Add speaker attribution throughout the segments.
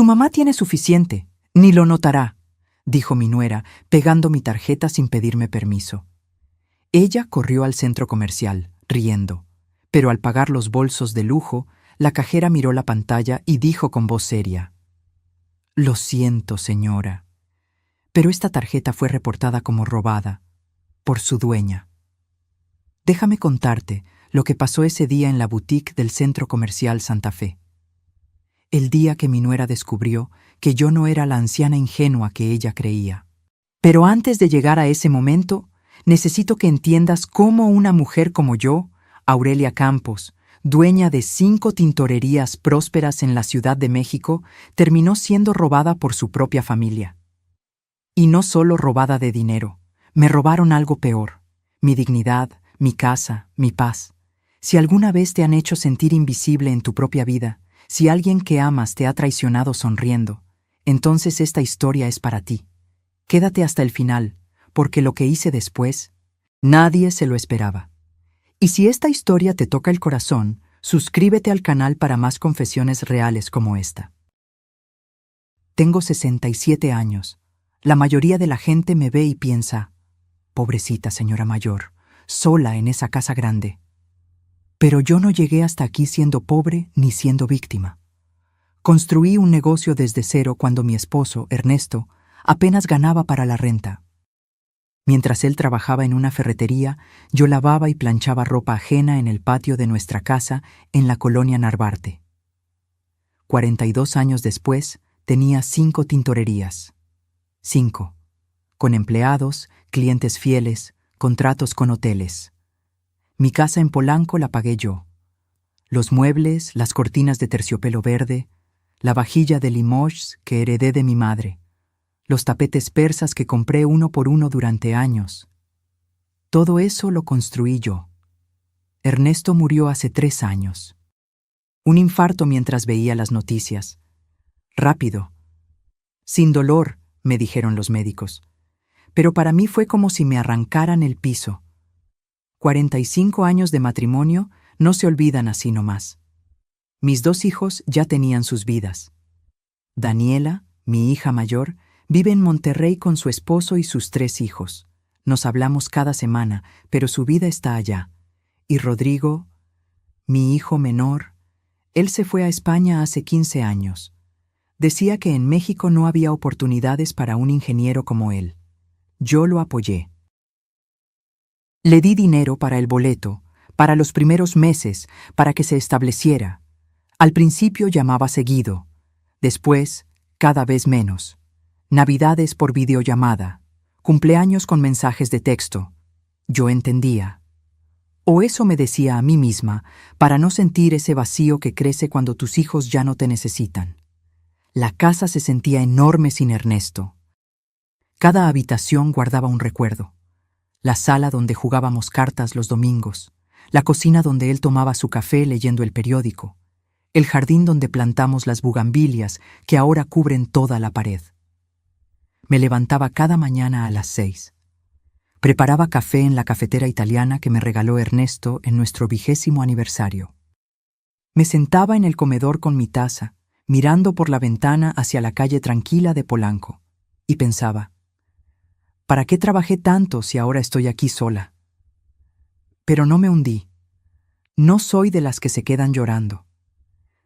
Speaker 1: Su mamá tiene suficiente, ni lo notará, dijo mi nuera, pegando mi tarjeta sin pedirme permiso. Ella corrió al centro comercial, riendo, pero al pagar los bolsos de lujo, la cajera miró la pantalla y dijo con voz seria: «Lo siento, señora, pero esta tarjeta fue reportada como robada por su dueña». Déjame contarte lo que pasó ese día en la boutique del centro comercial Santa Fe. El día que mi nuera descubrió que yo no era la anciana ingenua que ella creía. Pero antes de llegar a ese momento, necesito que entiendas cómo una mujer como yo, Aurelia Campos, dueña de 5 tintorerías prósperas en la Ciudad de México, terminó siendo robada por su propia familia. Y no solo robada de dinero, me robaron algo peor: mi dignidad, mi casa, mi paz. Si alguna vez te han hecho sentir invisible en tu propia vida, si alguien que amas te ha traicionado sonriendo, entonces esta historia es para ti. Quédate hasta el final, porque lo que hice después, nadie se lo esperaba. Y si esta historia te toca el corazón, suscríbete al canal para más confesiones reales como esta. Tengo 67 años. La mayoría de la gente me ve y piensa: pobrecita señora mayor, sola en esa casa grande. Pero yo no llegué hasta aquí siendo pobre ni siendo víctima. Construí un negocio desde cero cuando mi esposo, Ernesto, apenas ganaba para la renta. Mientras él trabajaba en una ferretería, yo lavaba y planchaba ropa ajena en el patio de nuestra casa en la colonia Narvarte. 42 años después, tenía 5 tintorerías. 5. Con empleados, clientes fieles, contratos con hoteles. Mi casa en Polanco la pagué yo. Los muebles, las cortinas de terciopelo verde, la vajilla de Limoges que heredé de mi madre, los tapetes persas que compré uno por uno durante años. Todo eso lo construí yo. Ernesto murió hace 3 años. Un infarto mientras veía las noticias. Rápido. Sin dolor, me dijeron los médicos. Pero para mí fue como si me arrancaran el piso. 45 años de matrimonio no se olvidan así nomás. Mis 2 hijos ya tenían sus vidas. Daniela, mi hija mayor, vive en Monterrey con su esposo y sus 3 hijos. Nos hablamos cada semana, pero su vida está allá. Y Rodrigo, mi hijo menor, él se fue a España hace 15 años. Decía que en México no había oportunidades para un ingeniero como él. Yo lo apoyé. Le di dinero para el boleto, para los primeros meses, para que se estableciera. Al principio llamaba seguido, después cada vez menos. Navidades por videollamada, cumpleaños con mensajes de texto. Yo entendía. O eso me decía a mí misma, para no sentir ese vacío que crece cuando tus hijos ya no te necesitan. La casa se sentía enorme sin Ernesto. Cada habitación guardaba un recuerdo. La sala donde jugábamos cartas los domingos, la cocina donde él tomaba su café leyendo el periódico, el jardín donde plantamos las bugambilias que ahora cubren toda la pared. Me levantaba cada mañana a las 6. Preparaba café en la cafetera italiana que me regaló Ernesto en nuestro 20º aniversario. Me sentaba en el comedor con mi taza, mirando por la ventana hacia la calle tranquila de Polanco, y pensaba: ¿para qué trabajé tanto si ahora estoy aquí sola? Pero no me hundí. No soy de las que se quedan llorando.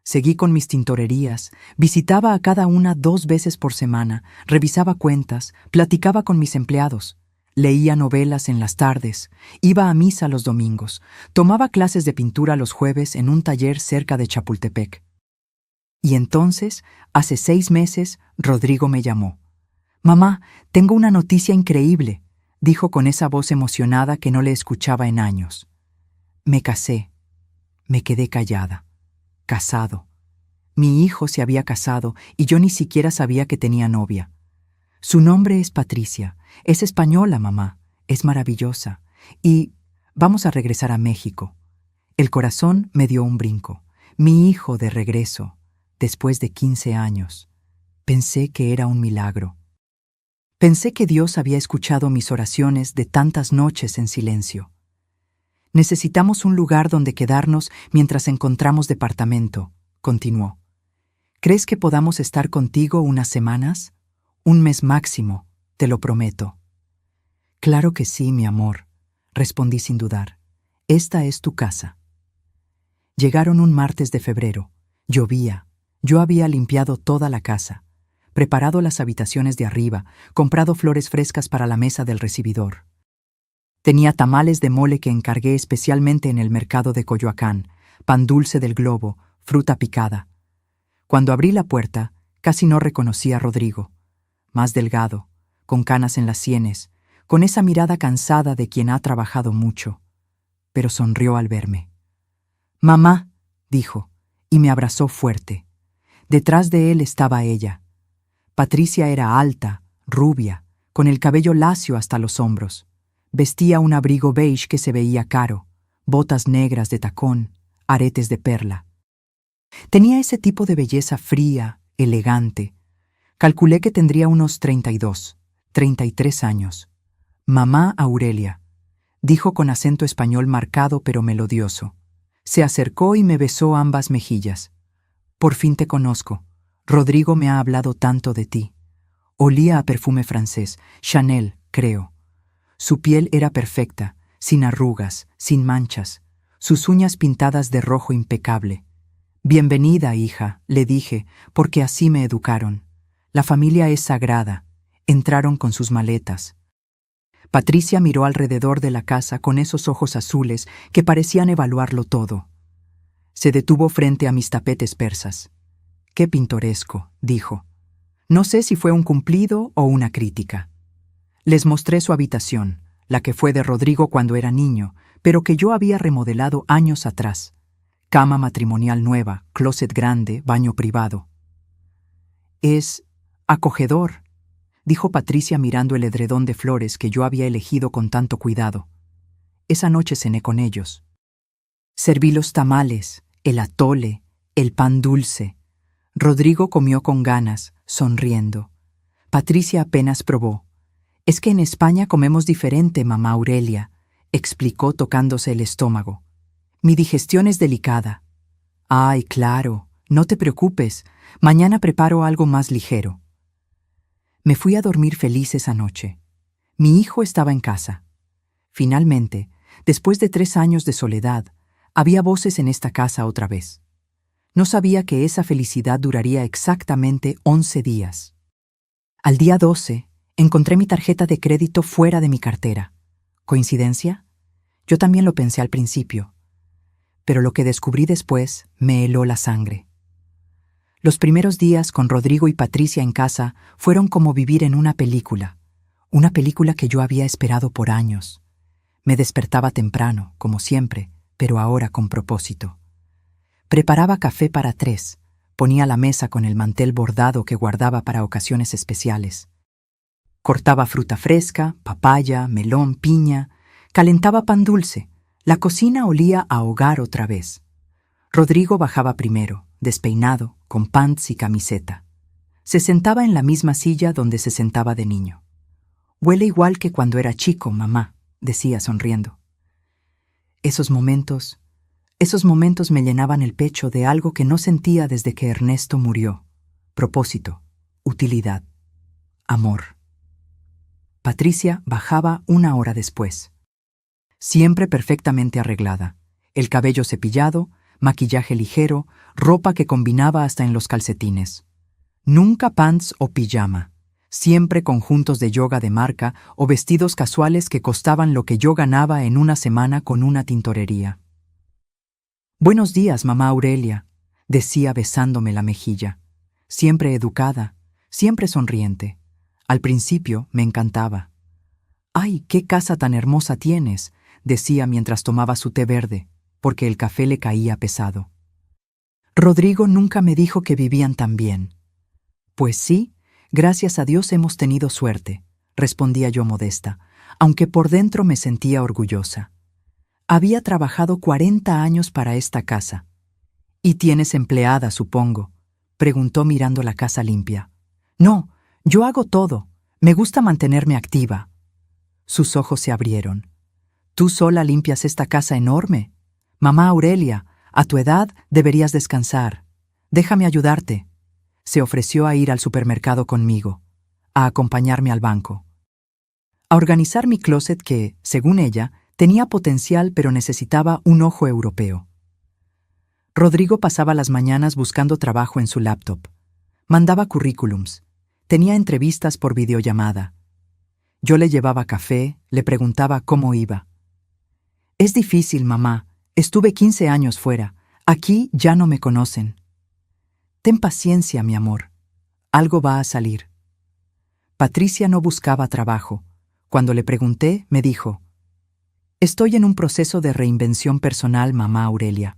Speaker 1: Seguí con mis tintorerías, visitaba a cada una 2 veces por semana, revisaba cuentas, platicaba con mis empleados, leía novelas en las tardes, iba a misa los domingos, tomaba clases de pintura los jueves en un taller cerca de Chapultepec. Y entonces, hace 6 meses, Rodrigo me llamó. «Mamá, tengo una noticia increíble», dijo con esa voz emocionada que no le escuchaba en años. Me casé. Me quedé callada. Casado. Mi hijo se había casado y yo ni siquiera sabía que tenía novia. Su nombre es Patricia. Es española, mamá. Es maravillosa. Y vamos a regresar a México. El corazón me dio un brinco. Mi hijo de regreso, después de 15 años. Pensé que era un milagro. Pensé que Dios había escuchado mis oraciones de tantas noches en silencio. Necesitamos un lugar donde quedarnos mientras encontramos departamento, continuó. ¿Crees que podamos estar contigo unas semanas? Un mes máximo, te lo prometo. Claro que sí, mi amor, respondí sin dudar. Esta es tu casa. Llegaron un martes de febrero. Llovía. Yo había limpiado toda la casa, preparado las habitaciones de arriba, comprado flores frescas para la mesa del recibidor. Tenía tamales de mole que encargué especialmente en el mercado de Coyoacán, pan dulce del Globo, fruta picada. Cuando abrí la puerta, casi no reconocí a Rodrigo. Más delgado, con canas en las sienes, con esa mirada cansada de quien ha trabajado mucho. Pero sonrió al verme. «Mamá», dijo, y me abrazó fuerte. Detrás de él estaba ella. Patricia era alta, rubia, con el cabello lacio hasta los hombros. Vestía un abrigo beige que se veía caro, botas negras de tacón, aretes de perla. Tenía ese tipo de belleza fría, elegante. Calculé que tendría unos 32, 33 años. «Mamá Aurelia», dijo con acento español marcado pero melodioso. Se acercó y me besó ambas mejillas. «Por fin te conozco. Rodrigo me ha hablado tanto de ti». Olía a perfume francés, Chanel, creo. Su piel era perfecta, sin arrugas, sin manchas, sus uñas pintadas de rojo impecable. «Bienvenida, hija», le dije, porque así me educaron. «La familia es sagrada». Entraron con sus maletas. Patricia miró alrededor de la casa con esos ojos azules que parecían evaluarlo todo. Se detuvo frente a mis tapetes persas. «Qué pintoresco», dijo. No sé si fue un cumplido o una crítica. Les mostré su habitación, la que fue de Rodrigo cuando era niño, pero que yo había remodelado años atrás. Cama matrimonial nueva, closet grande, baño privado. «Es acogedor», dijo Patricia mirando el edredón de flores que yo había elegido con tanto cuidado. Esa noche cené con ellos. Serví los tamales, el atole, el pan dulce. Rodrigo comió con ganas, sonriendo. Patricia apenas probó. «Es que en España comemos diferente, mamá Aurelia», explicó tocándose el estómago. «Mi digestión es delicada». «Ay, claro, no te preocupes. Mañana preparo algo más ligero». Me fui a dormir feliz esa noche. Mi hijo estaba en casa. Finalmente, después de 3 años de soledad, había voces en esta casa otra vez. No sabía que esa felicidad duraría exactamente 11 días. Al día 12, encontré mi tarjeta de crédito fuera de mi cartera. ¿Coincidencia? Yo también lo pensé al principio. Pero lo que descubrí después me heló la sangre. Los primeros días con Rodrigo y Patricia en casa fueron como vivir en una película que yo había esperado por años. Me despertaba temprano, como siempre, pero ahora con propósito. Preparaba café para 3, ponía la mesa con el mantel bordado que guardaba para ocasiones especiales. Cortaba fruta fresca, papaya, melón, piña, calentaba pan dulce. La cocina olía a hogar otra vez. Rodrigo bajaba primero, despeinado, con pants y camiseta. Se sentaba en la misma silla donde se sentaba de niño. «Huele igual que cuando era chico, mamá», decía sonriendo. Esos momentos me llenaban el pecho de algo que no sentía desde que Ernesto murió. Propósito, utilidad, amor. Patricia bajaba 1 hora después. Siempre perfectamente arreglada, el cabello cepillado, maquillaje ligero, ropa que combinaba hasta en los calcetines. Nunca pants o pijama, siempre conjuntos de yoga de marca o vestidos casuales que costaban lo que yo ganaba en una semana con una tintorería. «Buenos días, mamá Aurelia», decía besándome la mejilla. Siempre educada, siempre sonriente. Al principio me encantaba. «¡Ay, qué casa tan hermosa tienes!», decía mientras tomaba su té verde, porque el café le caía pesado. Rodrigo nunca me dijo que vivían tan bien. «Pues sí, gracias a Dios hemos tenido suerte», respondía yo modesta, aunque por dentro me sentía orgullosa. Había trabajado 40 años para esta casa. «¿Y tienes empleada, supongo?», preguntó mirando la casa limpia. «No, yo hago todo. Me gusta mantenerme activa». Sus ojos se abrieron. «¿Tú sola limpias esta casa enorme? Mamá Aurelia, a tu edad deberías descansar. Déjame ayudarte». Se ofreció a ir al supermercado conmigo, a acompañarme al banco, a organizar mi closet que, según ella, tenía potencial pero necesitaba un ojo europeo. Rodrigo pasaba las mañanas buscando trabajo en su laptop. Mandaba currículums. Tenía entrevistas por videollamada. Yo le llevaba café, le preguntaba cómo iba. Es difícil, mamá. Estuve 15 años fuera. Aquí ya no me conocen. Ten paciencia, mi amor. Algo va a salir. Patricia no buscaba trabajo. Cuando le pregunté, me dijo: Estoy en un proceso de reinvención personal, mamá Aurelia.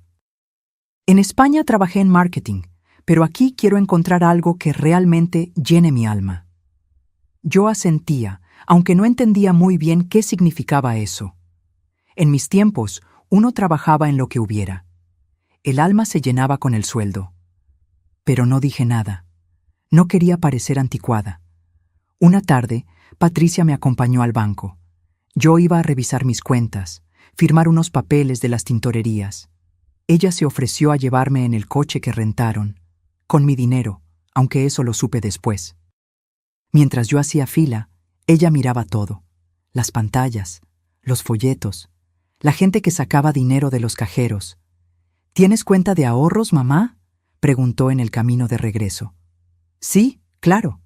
Speaker 1: En España trabajé en marketing, pero aquí quiero encontrar algo que realmente llene mi alma. Yo asentía, aunque no entendía muy bien qué significaba eso. En mis tiempos, uno trabajaba en lo que hubiera. El alma se llenaba con el sueldo. Pero no dije nada. No quería parecer anticuada. Una tarde, Patricia me acompañó al banco. Yo iba a revisar mis cuentas, firmar unos papeles de las tintorerías. Ella se ofreció a llevarme en el coche que rentaron, con mi dinero, aunque eso lo supe después. Mientras yo hacía fila, ella miraba todo: las pantallas, los folletos, la gente que sacaba dinero de los cajeros. ¿Tienes cuenta de ahorros, mamá?, preguntó en el camino de regreso. Sí, claro.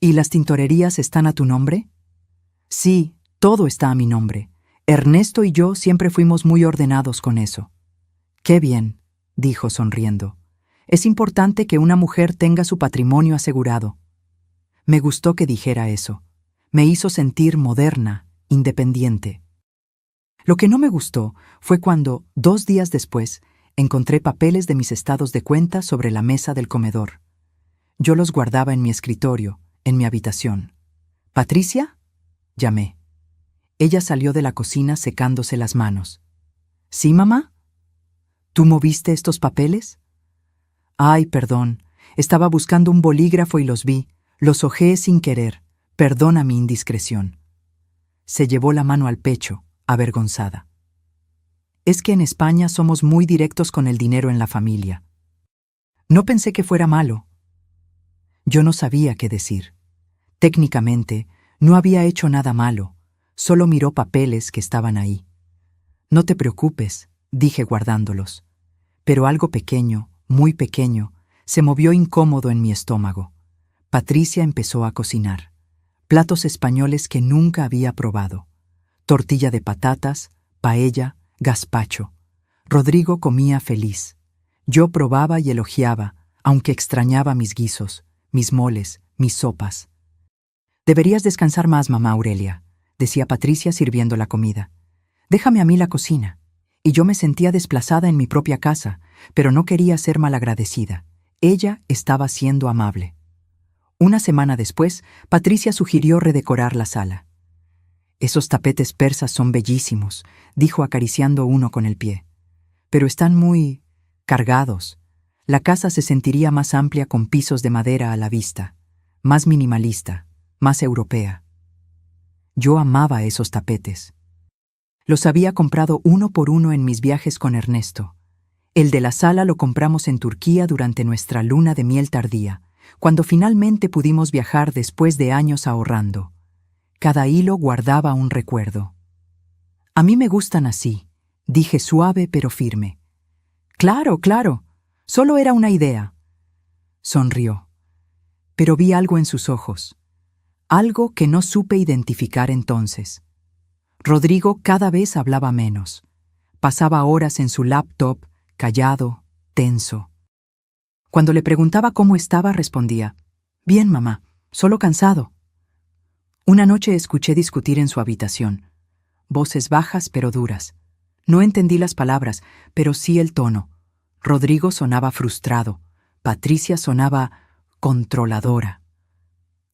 Speaker 1: ¿Y las tintorerías están a tu nombre? Sí, todo está a mi nombre. Ernesto y yo siempre fuimos muy ordenados con eso. Qué bien, dijo sonriendo. Es importante que una mujer tenga su patrimonio asegurado. Me gustó que dijera eso. Me hizo sentir moderna, independiente. Lo que no me gustó fue cuando, 2 días después, encontré papeles de mis estados de cuenta sobre la mesa del comedor. Yo los guardaba en mi escritorio, en mi habitación. ¿Patricia?, llamé. Ella salió de la cocina secándose las manos. ¿Sí, mamá? ¿Tú moviste estos papeles? Ay, perdón. Estaba buscando un bolígrafo y los vi. Los hojeé sin querer. Perdona mi indiscreción. Se llevó la mano al pecho, avergonzada. Es que en España somos muy directos con el dinero en la familia. No pensé que fuera malo. Yo no sabía qué decir. Técnicamente, no había hecho nada malo. Solo miró papeles que estaban ahí. No te preocupes, dije guardándolos. Pero algo pequeño, muy pequeño, se movió incómodo en mi estómago. Patricia empezó a cocinar. Platos españoles que nunca había probado. Tortilla de patatas, paella, gazpacho. Rodrigo comía feliz. Yo probaba y elogiaba, aunque extrañaba mis guisos, mis moles, mis sopas. Deberías descansar más, mamá Aurelia, decía Patricia sirviendo la comida. Déjame a mí la cocina. Y yo me sentía desplazada en mi propia casa, pero no quería ser malagradecida. Ella estaba siendo amable. Una semana después, Patricia sugirió redecorar la sala. Esos tapetes persas son bellísimos, dijo acariciando uno con el pie. Pero están muy cargados. La casa se sentiría más amplia con pisos de madera a la vista, más minimalista, más europea. Yo amaba esos tapetes. Los había comprado uno por uno en mis viajes con Ernesto. El de la sala lo compramos en Turquía durante nuestra luna de miel tardía, cuando finalmente pudimos viajar después de años ahorrando. Cada hilo guardaba un recuerdo. A mí me gustan así, dije suave pero firme. Claro, claro, solo era una idea. Sonrió. Pero vi algo en sus ojos. Algo que no supe identificar entonces. Rodrigo cada vez hablaba menos. Pasaba horas en su laptop, callado, tenso. Cuando le preguntaba cómo estaba, respondía: Bien, mamá, solo cansado. Una noche escuché discutir en su habitación. Voces bajas pero duras. No entendí las palabras, pero sí el tono. Rodrigo sonaba frustrado. Patricia sonaba controladora.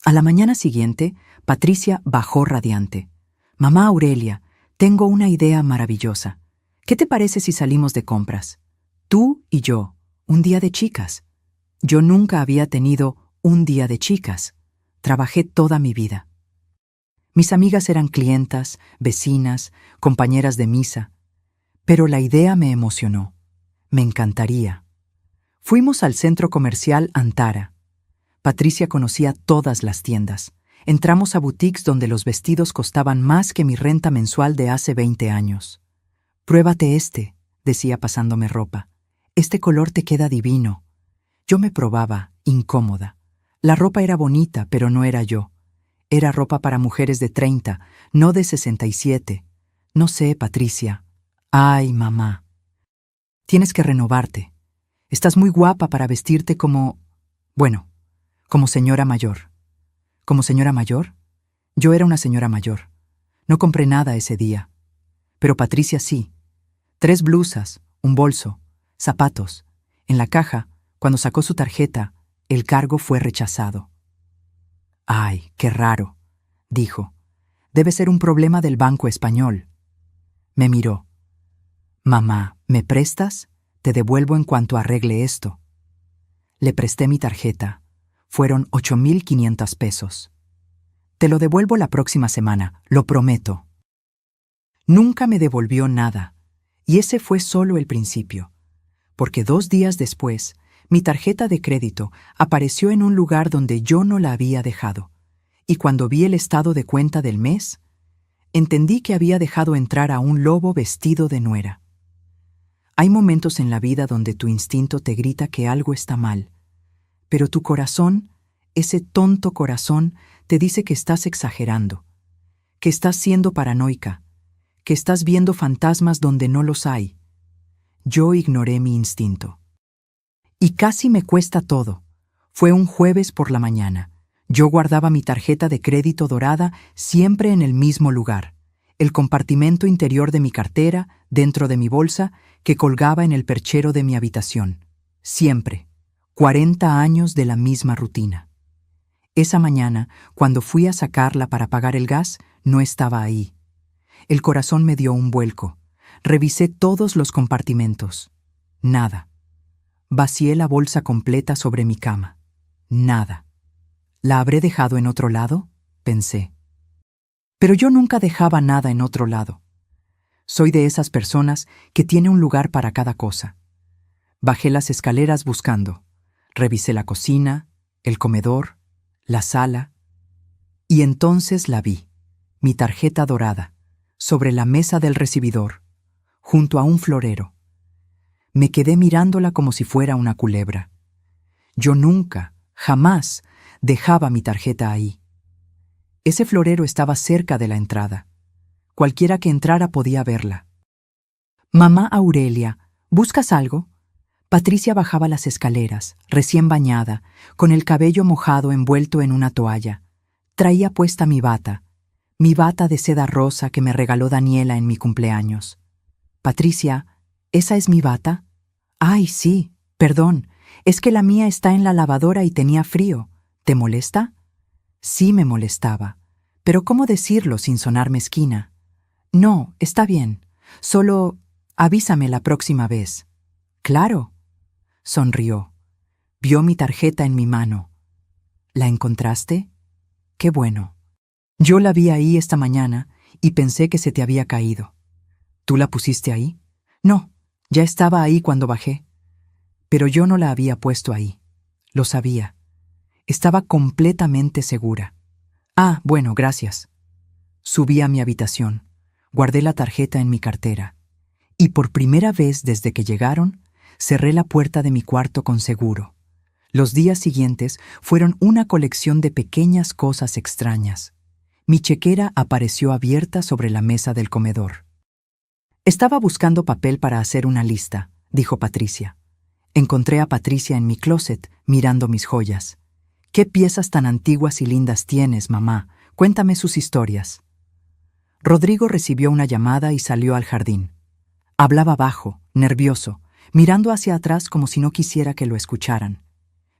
Speaker 1: A la mañana siguiente, Patricia bajó radiante. Mamá Aurelia, tengo una idea maravillosa. ¿Qué te parece si salimos de compras? Tú y yo, un día de chicas. Yo nunca había tenido un día de chicas. Trabajé toda mi vida. Mis amigas eran clientas, vecinas, compañeras de misa. Pero la idea me emocionó. Me encantaría. Fuimos al centro comercial Antara. Patricia conocía todas las tiendas. Entramos a boutiques donde los vestidos costaban más que mi renta mensual de hace 20 años. «Pruébate este», decía pasándome ropa. «Este color te queda divino». Yo me probaba, incómoda. La ropa era bonita, pero no era yo. Era ropa para mujeres de 30, no de 67. No sé, Patricia. Ay, mamá. Tienes que renovarte. Estás muy guapa para vestirte como... Bueno, como señora mayor. ¿Como señora mayor? Yo era una señora mayor. No compré nada ese día. Pero Patricia sí. 3 blusas, un bolso, zapatos. En la caja, cuando sacó su tarjeta, el cargo fue rechazado. «Ay, qué raro», dijo. «Debe ser un problema del Banco Español». Me miró. «Mamá, ¿me prestas? Te devuelvo en cuanto arregle esto». Le presté mi tarjeta. Fueron 8.500 pesos. «Te lo devuelvo la próxima semana, lo prometo». Nunca me devolvió nada, y ese fue solo el principio, porque 2 días después, mi tarjeta de crédito apareció en un lugar donde yo no la había dejado, y cuando vi el estado de cuenta del mes, entendí que había dejado entrar a un lobo vestido de nuera. Hay momentos en la vida donde tu instinto te grita que algo está mal, pero tu corazón, ese tonto corazón, te dice que estás exagerando, que estás siendo paranoica, que estás viendo fantasmas donde no los hay. Yo ignoré mi instinto. Y casi me cuesta todo. Fue un jueves por la mañana. Yo guardaba mi tarjeta de crédito dorada siempre en el mismo lugar, el compartimento interior de mi cartera, dentro de mi bolsa, que colgaba en el perchero de mi habitación. Siempre. 40 años de la misma rutina. Esa mañana, cuando fui a sacarla para pagar el gas, no estaba ahí. El corazón me dio un vuelco. Revisé todos los compartimentos. Nada. Vacié la bolsa completa sobre mi cama. Nada. ¿La habré dejado en otro lado?, pensé. Pero yo nunca dejaba nada en otro lado. Soy de esas personas que tiene un lugar para cada cosa. Bajé las escaleras buscando. Revisé la cocina, el comedor, la sala. Y entonces la vi, mi tarjeta dorada, sobre la mesa del recibidor, junto a un florero. Me quedé mirándola como si fuera una culebra. Yo nunca, jamás, dejaba mi tarjeta ahí. Ese florero estaba cerca de la entrada. Cualquiera que entrara podía verla. «Mamá Aurelia, ¿buscas algo?» Patricia bajaba las escaleras, recién bañada, con el cabello mojado envuelto en una toalla. Traía puesta mi bata de seda rosa que me regaló Daniela en mi cumpleaños. «Patricia, ¿esa es mi bata?» «Ay, sí, perdón, es que la mía está en la lavadora y tenía frío. ¿Te molesta?» Sí me molestaba, pero ¿cómo decirlo sin sonar mezquina? «No, está bien, solo avísame la próxima vez». «Claro». Sonrió. Vio mi tarjeta en mi mano. «¿La encontraste? Qué bueno. Yo la vi ahí esta mañana y pensé que se te había caído». «¿Tú la pusiste ahí?» «No, ya estaba ahí cuando bajé». Pero yo no la había puesto ahí. Lo sabía. Estaba completamente segura. «Ah, bueno, gracias». Subí a mi habitación. Guardé la tarjeta en mi cartera. Y por primera vez desde que llegaron, cerré la puerta de mi cuarto con seguro. Los días siguientes fueron una colección de pequeñas cosas extrañas. Mi chequera apareció abierta sobre la mesa del comedor. «Estaba buscando papel para hacer una lista», dijo Patricia. Encontré a Patricia en mi closet, mirando mis joyas. «¿Qué piezas tan antiguas y lindas tienes, mamá? Cuéntame sus historias». Rodrigo recibió una llamada y salió al jardín. Hablaba bajo, nervioso, mirando hacia atrás como si no quisiera que lo escucharan.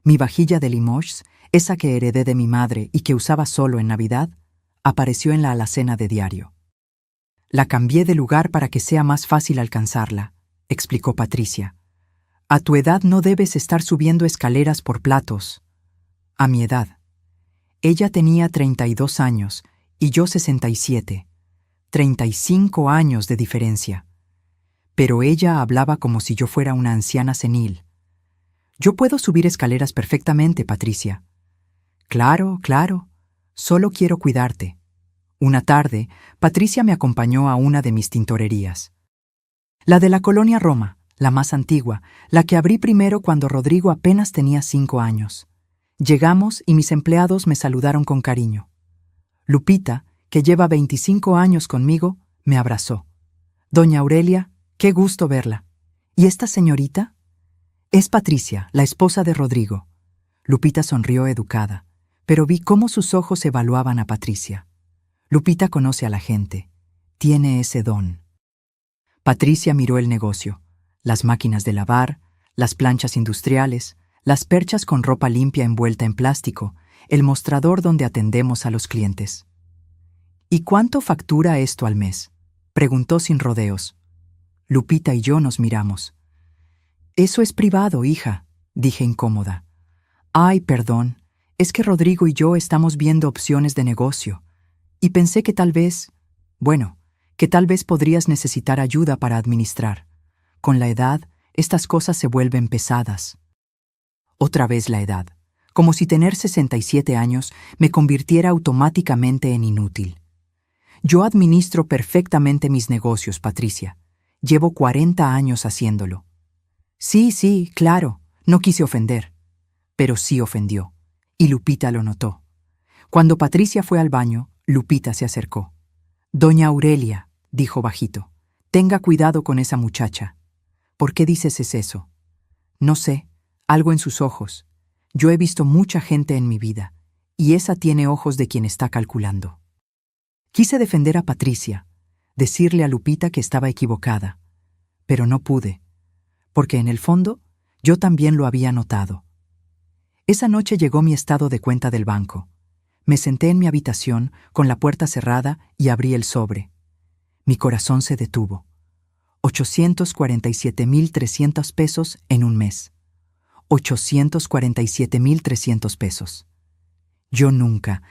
Speaker 1: Mi vajilla de Limoges, esa que heredé de mi madre y que usaba solo en Navidad, apareció en la alacena de diario. «La cambié de lugar para que sea más fácil alcanzarla», explicó Patricia. «A tu edad no debes estar subiendo escaleras por platos». A mi edad. Ella tenía 32 años y yo 67. 35 años de diferencia. Pero ella hablaba como si yo fuera una anciana senil. Yo puedo subir escaleras perfectamente, Patricia. Claro, claro. Solo quiero cuidarte. Una tarde, Patricia me acompañó a una de mis tintorerías. La de la colonia Roma, la más antigua, la que abrí primero cuando Rodrigo apenas tenía 5 años. Llegamos y mis empleados me saludaron con cariño. Lupita, que lleva 25 años conmigo, me abrazó. Doña Aurelia, qué gusto verla. ¿Y esta señorita? Es Patricia, la esposa de Rodrigo. Lupita sonrió educada, pero vi cómo sus ojos evaluaban a Patricia. Lupita conoce a la gente. Tiene ese don. Patricia miró el negocio, las máquinas de lavar, las planchas industriales, las perchas con ropa limpia envuelta en plástico, el mostrador donde atendemos a los clientes. ¿Y cuánto factura esto al mes?, preguntó sin rodeos. Lupita y yo nos miramos. Eso es privado, hija, dije incómoda. Ay, perdón, es que Rodrigo y yo estamos viendo opciones de negocio, y pensé que tal vez podrías necesitar ayuda para administrar. Con la edad, estas cosas se vuelven pesadas. Otra vez la edad, como si tener 67 años me convirtiera automáticamente en inútil. Yo administro perfectamente mis negocios, Patricia. Llevo 40 años haciéndolo. Sí, claro, no quise ofender. Pero sí ofendió, y Lupita lo notó. Cuando Patricia fue al baño, Lupita se acercó. Doña Aurelia, dijo bajito, tenga cuidado con esa muchacha. ¿Por qué dices eso? No sé, algo en sus ojos. Yo he visto mucha gente en mi vida, y esa tiene ojos de quien está calculando. Quise defender a Patricia, decirle a Lupita que estaba equivocada, pero no pude, porque en el fondo yo también lo había notado. Esa noche llegó mi estado de cuenta del banco. Me senté en mi habitación con la puerta cerrada y abrí el sobre. Mi corazón se detuvo. 847,300 pesos en un mes. 847,300 pesos. Yo nunca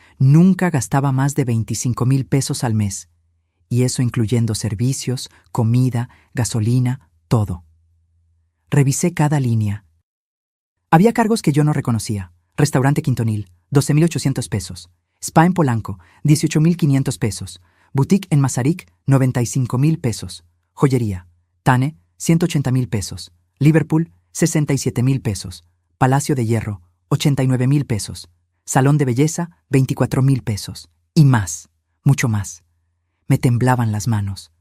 Speaker 1: gastaba más de 25,000 pesos al mes, y eso incluyendo servicios, comida, gasolina, todo. Revisé cada línea. Había cargos que yo no reconocía. Restaurante Quintonil, 12,800 pesos. Spa en Polanco, 18,500 pesos. Boutique en Mazarik, 95,000 pesos. Joyería. Tane, 180,000 pesos. Liverpool, 67,000 pesos. Palacio de Hierro, 89,000 pesos. Salón de belleza, 24,000 pesos. Y más, mucho más. Me temblaban las manos.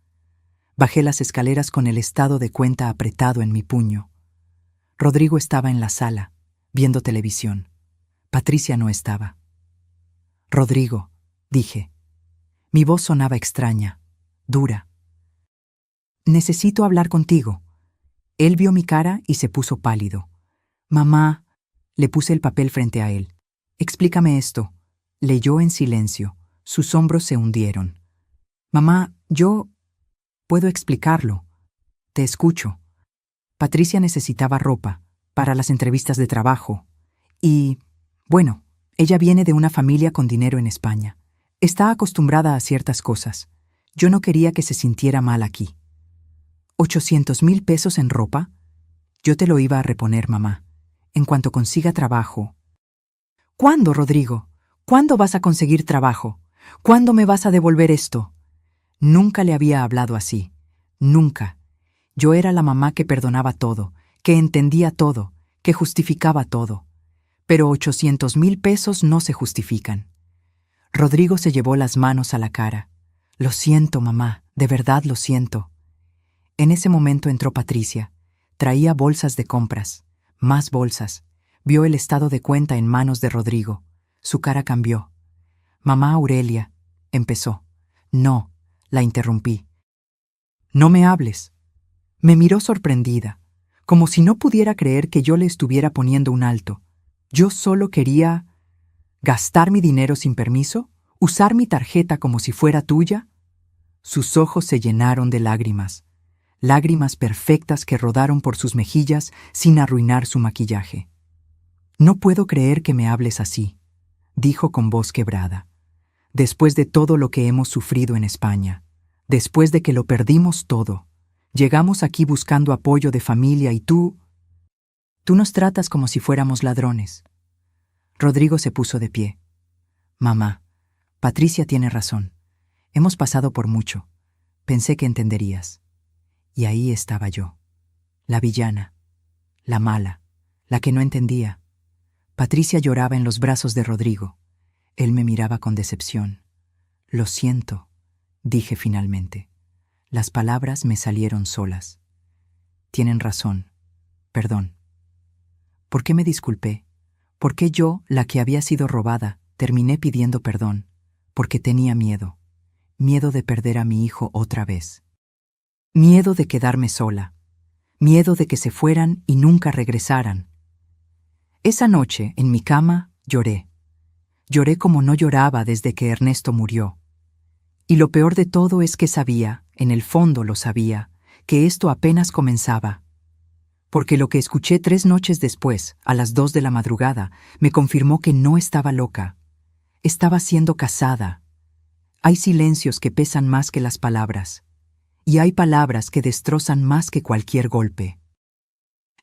Speaker 1: Bajé las escaleras con el estado de cuenta apretado en mi puño. Rodrigo estaba en la sala, viendo televisión. Patricia no estaba. Rodrigo, dije. Mi voz sonaba extraña, dura. Necesito hablar contigo. Él vio mi cara y se puso pálido. Mamá, le puse el papel frente a él. Explícame esto. Leyó en silencio. Sus hombros se hundieron. Mamá, yo puedo explicarlo. Te escucho. Patricia necesitaba ropa para las entrevistas de trabajo. Y, bueno, ella viene de una familia con dinero en España. Está acostumbrada a ciertas cosas. Yo no quería que se sintiera mal aquí. 800,000 pesos en ropa. Yo te lo iba a reponer, mamá. En cuanto consiga trabajo. ¿Cuándo, Rodrigo? ¿Cuándo vas a conseguir trabajo? ¿Cuándo me vas a devolver esto? Nunca le había hablado así. Nunca. Yo era la mamá que perdonaba todo, que entendía todo, que justificaba todo. Pero 800,000 pesos no se justifican. Rodrigo se llevó las manos a la cara. Lo siento, mamá, de verdad lo siento. En ese momento entró Patricia. Traía bolsas de compras, más bolsas. Vio el estado de cuenta en manos de Rodrigo. Su cara cambió. Mamá Aurelia, empezó. No, la interrumpí. No me hables. Me miró sorprendida, como si no pudiera creer que yo le estuviera poniendo un alto. Yo solo quería... ¿gastar mi dinero sin permiso? ¿Usar mi tarjeta como si fuera tuya? Sus ojos se llenaron de lágrimas. Lágrimas perfectas que rodaron por sus mejillas sin arruinar su maquillaje. No puedo creer que me hables así, dijo con voz quebrada. Después de todo lo que hemos sufrido en España, después de que lo perdimos todo, llegamos aquí buscando apoyo de familia y tú... Tú nos tratas como si fuéramos ladrones. Rodrigo se puso de pie. Mamá, Patricia tiene razón. Hemos pasado por mucho. Pensé que entenderías. Y ahí estaba yo. La villana. La mala. La que no entendía. Patricia lloraba en los brazos de Rodrigo. Él me miraba con decepción. Lo siento, dije finalmente. Las palabras me salieron solas. Tienen razón. Perdón. ¿Por qué me disculpé? ¿Por qué yo, la que había sido robada, terminé pidiendo perdón? Porque tenía miedo. Miedo de perder a mi hijo otra vez. Miedo de quedarme sola. Miedo de que se fueran y nunca regresaran. Esa noche, en mi cama, lloré. Lloré como no lloraba desde que Ernesto murió. Y lo peor de todo es que sabía, en el fondo lo sabía, que esto apenas comenzaba. Porque lo que escuché 3 noches después, a las 2 de la madrugada, me confirmó que no estaba loca. Estaba siendo casada. Hay silencios que pesan más que las palabras. Y hay palabras que destrozan más que cualquier golpe.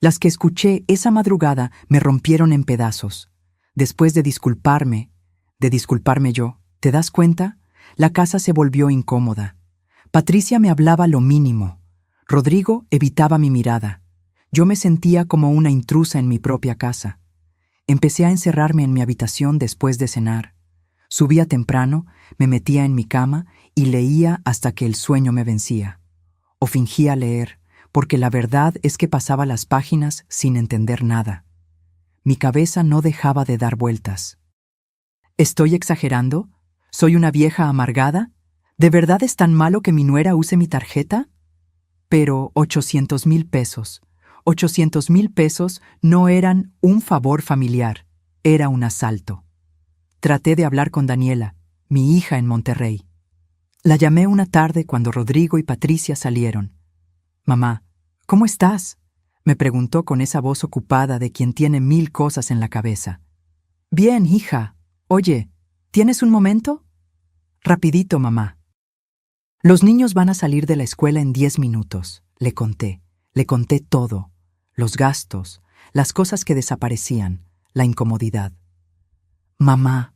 Speaker 1: Las que escuché esa madrugada me rompieron en pedazos. Después de disculparme yo, ¿te das cuenta? La casa se volvió incómoda. Patricia me hablaba lo mínimo. Rodrigo evitaba mi mirada. Yo me sentía como una intrusa en mi propia casa. Empecé a encerrarme en mi habitación después de cenar. Subía temprano, me metía en mi cama y leía hasta que el sueño me vencía. O fingía leer, porque la verdad es que pasaba las páginas sin entender nada. Mi cabeza no dejaba de dar vueltas. ¿Estoy exagerando? ¿Soy una vieja amargada? ¿De verdad es tan malo que mi nuera use mi tarjeta? Pero 800,000 pesos. 800,000 pesos no eran un favor familiar, era un asalto. Traté de hablar con Daniela, mi hija en Monterrey. La llamé una tarde cuando Rodrigo y Patricia salieron. «Mamá, ¿cómo estás?», me preguntó con esa voz ocupada de quien tiene 1000 cosas en la cabeza. «Bien, hija. Oye, ¿tienes un momento?». «Rapidito, mamá». «Los niños van a salir de la escuela en 10 minutos», le conté todo. Los gastos, las cosas que desaparecían, la incomodidad. «Mamá»,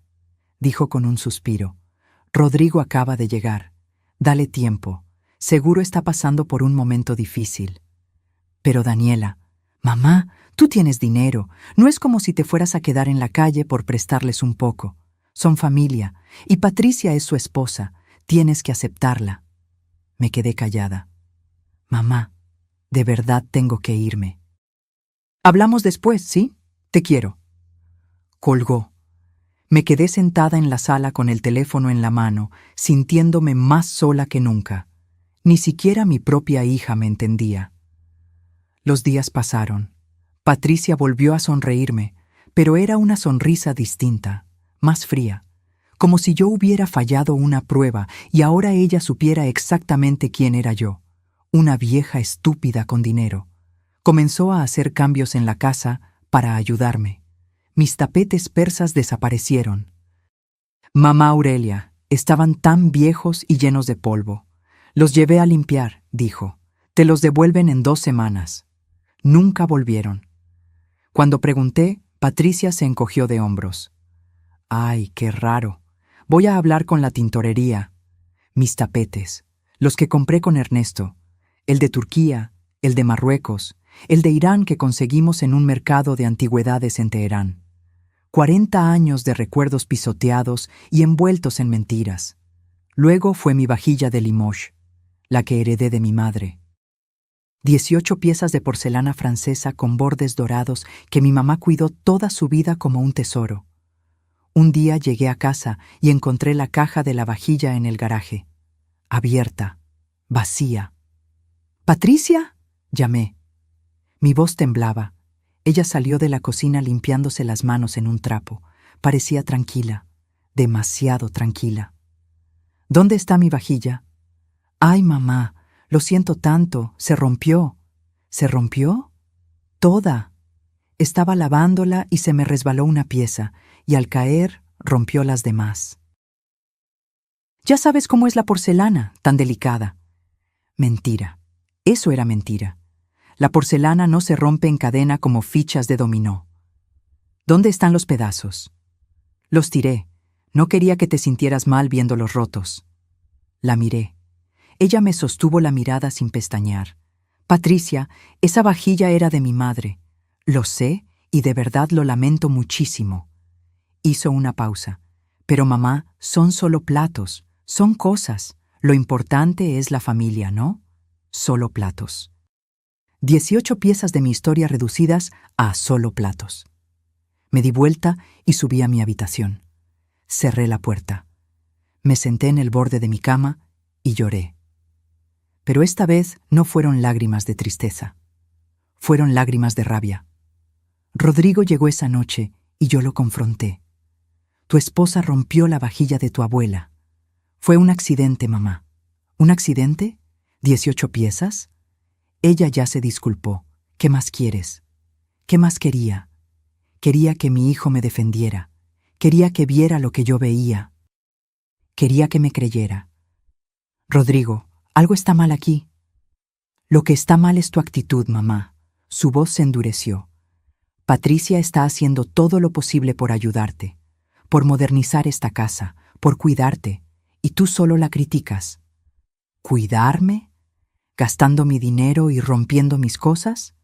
Speaker 1: dijo con un suspiro, «Rodrigo acaba de llegar. Dale tiempo. Seguro está pasando por un momento difícil». «Pero Daniela, mamá, tú tienes dinero. No es como si te fueras a quedar en la calle por prestarles un poco. Son familia, y Patricia es su esposa. Tienes que aceptarla». Me quedé callada. «Mamá, de verdad tengo que irme». «Hablamos después, ¿sí? Te quiero». Colgó. Me quedé sentada en la sala con el teléfono en la mano, sintiéndome más sola que nunca. Ni siquiera mi propia hija me entendía. Los días pasaron. Patricia volvió a sonreírme, pero era una sonrisa distinta, más fría, como si yo hubiera fallado una prueba y ahora ella supiera exactamente quién era yo, una vieja estúpida con dinero. Comenzó a hacer cambios en la casa para ayudarme. Mis tapetes persas desaparecieron. «Mamá Aurelia, estaban tan viejos y llenos de polvo. Los llevé a limpiar», dijo. «Te los devuelven en 2 semanas». Nunca volvieron. Cuando pregunté, Patricia se encogió de hombros. «Ay, qué raro. Voy a hablar con la tintorería». Mis tapetes, los que compré con Ernesto, el de Turquía, el de Marruecos, el de Irán que conseguimos en un mercado de antigüedades en Teherán. 40 años de recuerdos pisoteados y envueltos en mentiras. Luego fue mi vajilla de Limoges, la que heredé de mi madre. 18 piezas de porcelana francesa con bordes dorados que mi mamá cuidó toda su vida como un tesoro. Un día llegué a casa y encontré la caja de la vajilla en el garaje. Abierta, vacía. «¿Patricia?», llamé. Mi voz temblaba. Ella salió de la cocina limpiándose las manos en un trapo. Parecía tranquila, demasiado tranquila. «¿Dónde está mi vajilla?». «Ay, mamá, lo siento tanto, se rompió». «¿Se rompió?». «Toda». Estaba lavándola y se me resbaló una pieza, y al caer rompió las demás. «Ya sabes cómo es la porcelana, tan delicada». Mentira. Eso era mentira. La porcelana no se rompe en cadena como fichas de dominó. ¿Dónde están los pedazos? Los tiré. No quería que te sintieras mal viéndolos rotos. La miré. Ella me sostuvo la mirada sin pestañear. Patricia, esa vajilla era de mi madre. Lo sé y de verdad lo lamento muchísimo. Hizo una pausa. Pero mamá, son solo platos, son cosas. Lo importante es la familia, ¿no? Solo platos. 18 piezas de mi historia reducidas a solo platos. Me di vuelta y subí a mi habitación. Cerré la puerta. Me senté en el borde de mi cama y lloré. Pero esta vez no fueron lágrimas de tristeza. Fueron lágrimas de rabia. Rodrigo llegó esa noche y yo lo confronté. Tu esposa rompió la vajilla de tu abuela. Fue un accidente, mamá. ¿Un accidente? ¿18 piezas? Ella ya se disculpó. ¿Qué más quieres? ¿Qué más quería? Quería que mi hijo me defendiera. Quería que viera lo que yo veía. Quería que me creyera. Rodrigo, algo está mal aquí. Lo que está mal es tu actitud, mamá. Su voz se endureció. Patricia está haciendo todo lo posible por ayudarte, por modernizar esta casa, por cuidarte, y tú solo la criticas. ¿Cuidarme? ¿Gastando mi dinero y rompiendo mis cosas?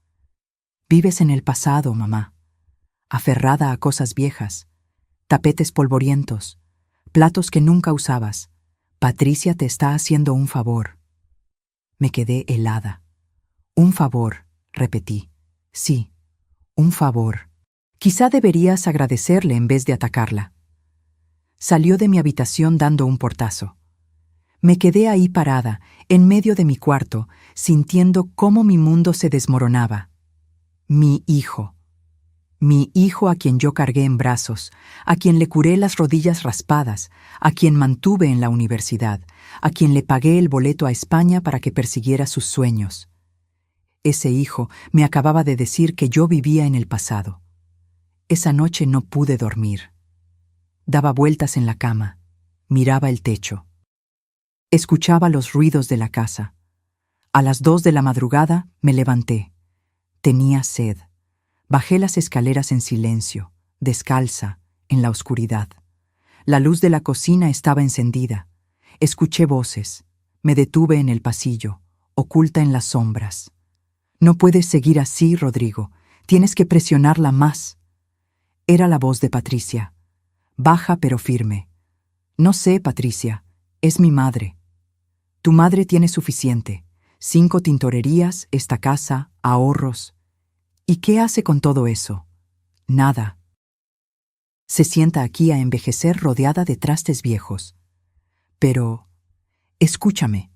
Speaker 1: Vives en el pasado, mamá, aferrada a cosas viejas, tapetes polvorientos, platos que nunca usabas. Patricia te está haciendo un favor. Me quedé helada. Un favor, repetí. Sí, un favor. Quizá deberías agradecerle en vez de atacarla. Salió de mi habitación dando un portazo. Me quedé ahí parada, en medio de mi cuarto, sintiendo cómo mi mundo se desmoronaba. Mi hijo a quien yo cargué en brazos, a quien le curé las rodillas raspadas, a quien mantuve en la universidad, a quien le pagué el boleto a España para que persiguiera sus sueños. Ese hijo me acababa de decir que yo vivía en el pasado. Esa noche no pude dormir. Daba vueltas en la cama, miraba el techo. Escuchaba los ruidos de la casa. A las 2 de la madrugada me levanté. Tenía sed. Bajé las escaleras en silencio, descalza, en la oscuridad. La luz de la cocina estaba encendida. Escuché voces. Me detuve en el pasillo, oculta en las sombras. No puedes seguir así, Rodrigo. Tienes que presionarla más. Era la voz de Patricia. Baja pero firme. No sé, Patricia. Es mi madre. Tu madre tiene suficiente. 5 tintorerías, esta casa, ahorros. ¿Y qué hace con todo eso? Nada. Se sienta aquí a envejecer rodeada de trastes viejos. Pero, escúchame,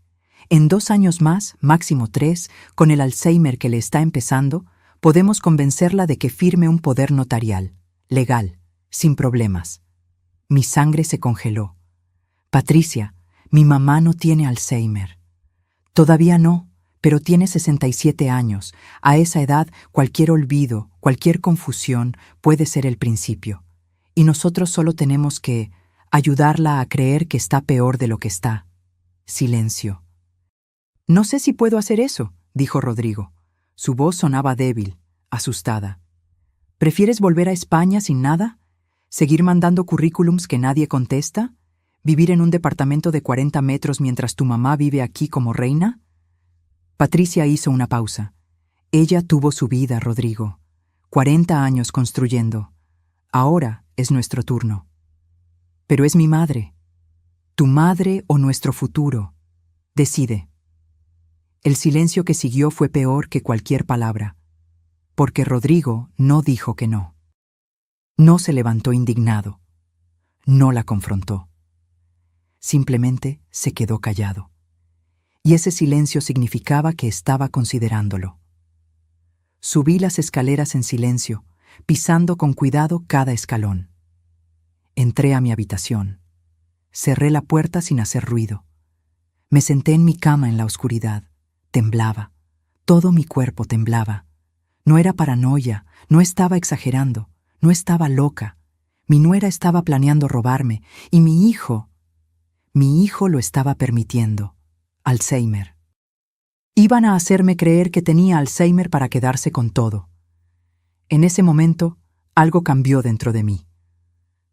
Speaker 1: en 2 años más, máximo 3, con el Alzheimer que le está empezando, podemos convencerla de que firme un poder notarial, legal, sin problemas. Mi sangre se congeló. Patricia, mi mamá no tiene Alzheimer. Todavía no. Pero tiene 67 años. A esa edad, cualquier olvido, cualquier confusión puede ser el principio. Y nosotros solo tenemos que ayudarla a creer que está peor de lo que está. Silencio. No sé si puedo hacer eso, dijo Rodrigo. Su voz sonaba débil, asustada. ¿Prefieres volver a España sin nada? ¿Seguir mandando currículums que nadie contesta? ¿Vivir en un departamento de 40 metros mientras tu mamá vive aquí como reina? Patricia hizo una pausa. Ella tuvo su vida, Rodrigo. 40 años construyendo. Ahora es nuestro turno. Pero es mi madre. Tu madre o nuestro futuro. Decide. El silencio que siguió fue peor que cualquier palabra, porque Rodrigo no dijo que no. No se levantó indignado. No la confrontó. Simplemente se quedó callado. Y ese silencio significaba que estaba considerándolo. Subí las escaleras en silencio, pisando con cuidado cada escalón. Entré a mi habitación. Cerré la puerta sin hacer ruido. Me senté en mi cama en la oscuridad. Temblaba. Todo mi cuerpo temblaba. No era paranoia, no estaba exagerando, no estaba loca. Mi nuera estaba planeando robarme y mi hijo lo estaba permitiendo. Alzheimer. Iban a hacerme creer que tenía Alzheimer para quedarse con todo. En ese momento, algo cambió dentro de mí.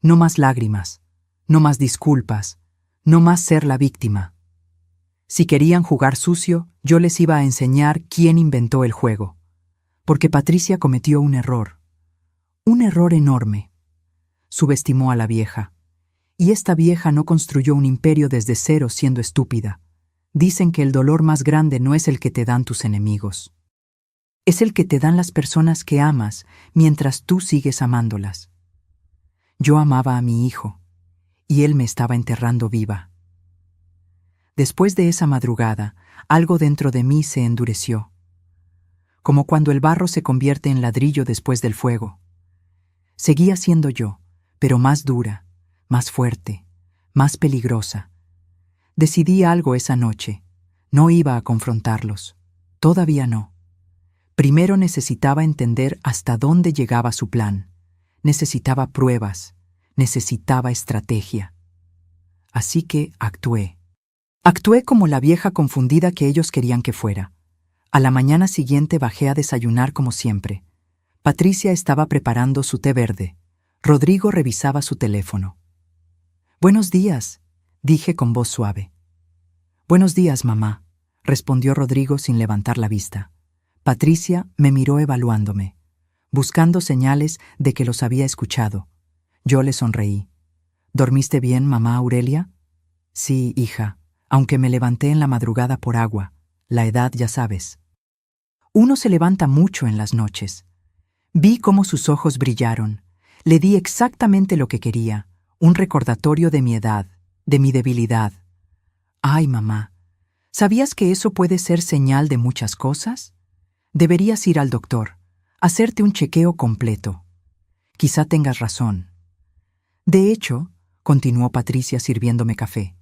Speaker 1: No más lágrimas, no más disculpas, no más ser la víctima. Si querían jugar sucio, yo les iba a enseñar quién inventó el juego. Porque Patricia cometió un error enorme. Subestimó a la vieja. Y esta vieja no construyó un imperio desde cero siendo estúpida. Dicen que el dolor más grande no es el que te dan tus enemigos. Es el que te dan las personas que amas mientras tú sigues amándolas. Yo amaba a mi hijo, y él me estaba enterrando viva. Después de esa madrugada, algo dentro de mí se endureció. Como cuando el barro se convierte en ladrillo después del fuego. Seguía siendo yo, pero más dura, más fuerte, más peligrosa. Decidí algo esa noche. No iba a confrontarlos. Todavía no. Primero necesitaba entender hasta dónde llegaba su plan. Necesitaba pruebas. Necesitaba estrategia. Así que actué. Actué como la vieja confundida que ellos querían que fuera. A la mañana siguiente bajé a desayunar como siempre. Patricia estaba preparando su té verde. Rodrigo revisaba su teléfono. «Buenos días», dije con voz suave. «Buenos días, mamá», respondió Rodrigo sin levantar la vista. Patricia me miró evaluándome, buscando señales de que los había escuchado. Yo le sonreí. «¿Dormiste bien, mamá Aurelia?» «Sí, hija, aunque me levanté en la madrugada por agua. La edad, ya sabes». Uno se levanta mucho en las noches. Vi cómo sus ojos brillaron. Le di exactamente lo que quería, un recordatorio de mi edad, de mi debilidad. «Ay, mamá, ¿sabías que eso puede ser señal de muchas cosas? Deberías ir al doctor, hacerte un chequeo completo. Quizá tengas razón». De hecho, continuó Patricia sirviéndome café,